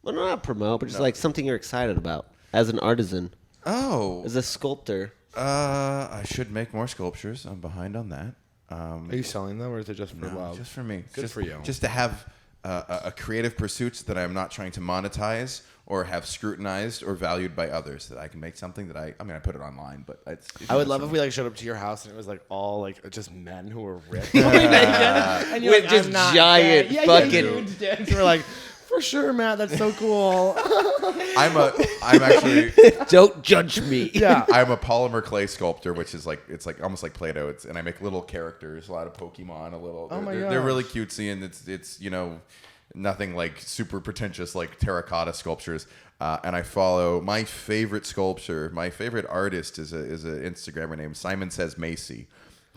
Well, not promote, but just like something you're excited about as an artisan, Oh. as a sculptor. I should make more sculptures. I'm behind on that. Are you selling them, or is it just for love? Just for me. Good just for you. Just to have a creative pursuits that I'm not trying to monetize or have scrutinized or valued by others. That I can make something that I put it online, but it's I would love if we like showed up to your house and it was like all like just men who were ripped, and you're With like, just I'm not giant gay. fucking- huge dicks. We're like, for sure, Matt. That's so cool. I'm actually Don't judge me. Yeah. I'm a polymer clay sculptor, which is like it's like almost like Play-Doh. And I make little characters, a lot of Pokemon, a little. Oh my they're really gosh. cutesy, and it's nothing like super pretentious like terracotta sculptures. And I follow my favorite sculptor, my favorite artist is an Instagrammer named Simon Says Macy.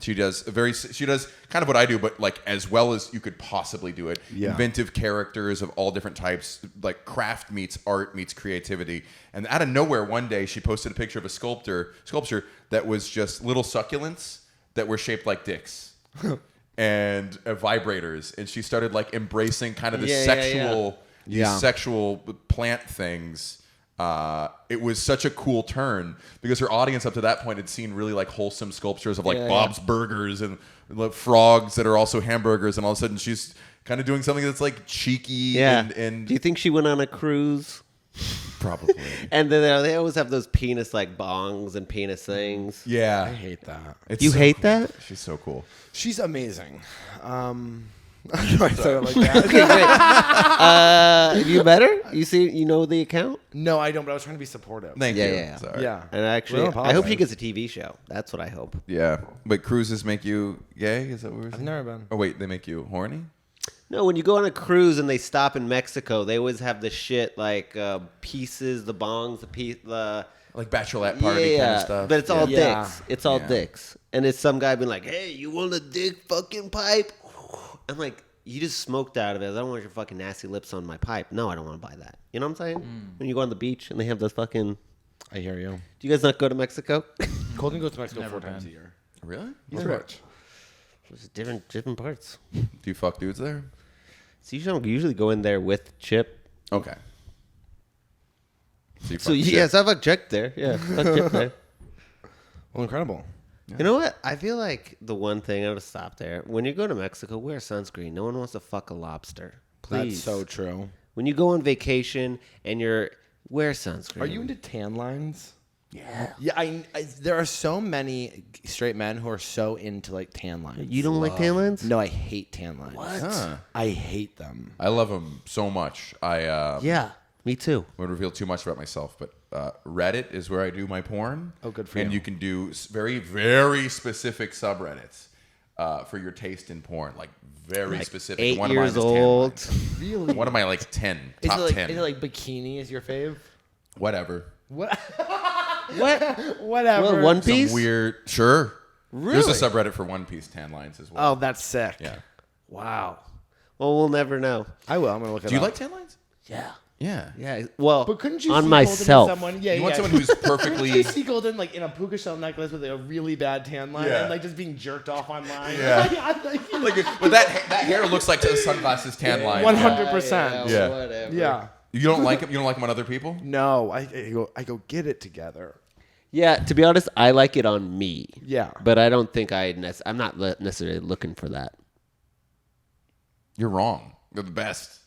She does kind of what I do, but like as well as you could possibly do it. Yeah. Inventive characters of all different types, like craft meets art meets creativity. And out of nowhere, one day she posted a picture of a sculpture that was just little succulents that were shaped like dicks and vibrators. And she started like embracing kind of the sexual plant things. It was such a cool turn because her audience up to that point had seen really like wholesome sculptures of like Bob's Burgers and like, frogs that are also hamburgers, and all of a sudden she's kind of doing something that's like cheeky and Do you think she went on a cruise? probably And then they always have those penis like bongs and penis things. I yeah. hate that. It's You so hate cool. that? She's so cool. She's amazing. I don't know why I said it like that. Okay, great. You better? You know the account? No, I don't. But I was trying to be supportive. Thank Yeah, you. yeah. Sorry. Yeah. And actually, Well, I hope she apologize. gets a TV show. That's what I hope. Yeah. But cruises make you gay? Is that what we're saying? I've never been. Oh wait, they make you horny? No, when you go on a cruise and they stop in Mexico, they always have the shit like pieces, the bongs, the Like bachelorette party kind of stuff. But it's all Yeah. dicks. It's all Yeah. dicks. And it's some guy being like, "Hey, you want a dick fucking pipe?" I'm like, you just smoked out of it. I don't want your fucking nasty lips on my pipe. No, I don't want to buy that. You know what I'm saying? When you go on the beach and they have those fucking... I hear you. Do you guys not go to Mexico? Colton goes to Mexico 4 times a year. Really? He's rich. There's different parts. Do you fuck dudes there? So you don't usually go in there with Chip. Okay. So, you So fuck yes, I've a Chip there. Yeah, fuck Chip there. Well, incredible. You know what? I feel like the one thing, I'm going to stop there. When you go to Mexico, wear sunscreen. No one wants to fuck a lobster. Please. That's so true. When you go on vacation and wear sunscreen. Are you into tan lines? Yeah. Yeah, I there are so many straight men who are so into like tan lines. You don't like tan lines? No, I hate tan lines. What? Huh. I hate them. I love them so much. I Yeah, me too. won't reveal too much about myself, but Reddit is where I do my porn. Oh, good for and you. you can do very, very specific subreddits for your taste in porn, like very specific. 8 One of mine years is tan old. lines. Really? One of my like 10, Is top it like 10. is it like bikini is your fave? Whatever. What? What? Whatever. Well, One Piece? Some weird. Sure. Really? There's a subreddit for One Piece tan lines as well. Oh, that's sick. Yeah. Wow. Well, we'll never know. I will. I'm gonna look it Do you up. like tan lines? Yeah. Yeah. Yeah. Well, But couldn't you on see myself. Colton in someone? Yeah, You want yeah. someone who's Couldn't you perfectly. see Colton like in a puka shell necklace with a really bad tan line Yeah. and like just being jerked off online? Yeah. Like, But that hair looks like the sunglasses tan line. 100%. Yeah. Whatever. Yeah. You don't like them? You don't like them on other people? No, I go get it together. Yeah, to be honest, I like it on me. Yeah. But I don't think I'm not necessarily looking for that. You're wrong. You're the best.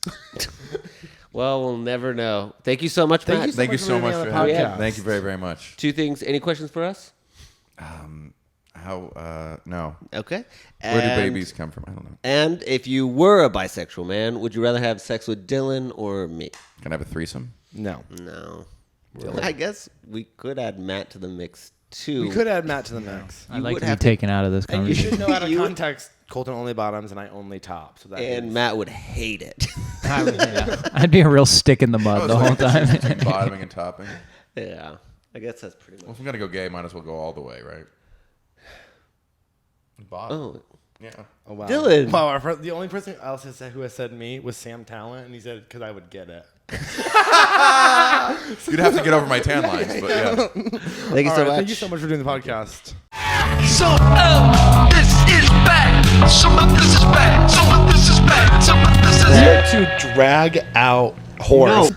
Well, we'll never know. Thank you so much, Matt. Thank you so much for having me. Thank you very, very much. 2 things. Any questions for us? No. Okay. Where do babies come from? I don't know. And if you were a bisexual man, would you rather have sex with Dylan or me? Can I have a threesome? No. No. I guess we could add Matt to the mix too. We could add Matt to the mix. I'd like would to be have to- taken out of this And you conversation. should know out of context, Colton only bottoms and I only top. So that And is- Matt would hate it. I'd be a real stick in the mud the whole time. Between bottoming and topping. Yeah. I guess that's pretty Well, much. if I'm gonna go gay, might as well go all the way, right? Bottom. Oh, Yeah. Oh, wow. Dylan. Wow, the only person else who has said me was Sam Talent, and he said because I would get it. You'd have to get over my tan lines, but yeah. thank you so much. Thank you so much for doing the podcast. So, this is bad. Some of this is bad. Some of this is bad. Some of this is To drag out horse. No.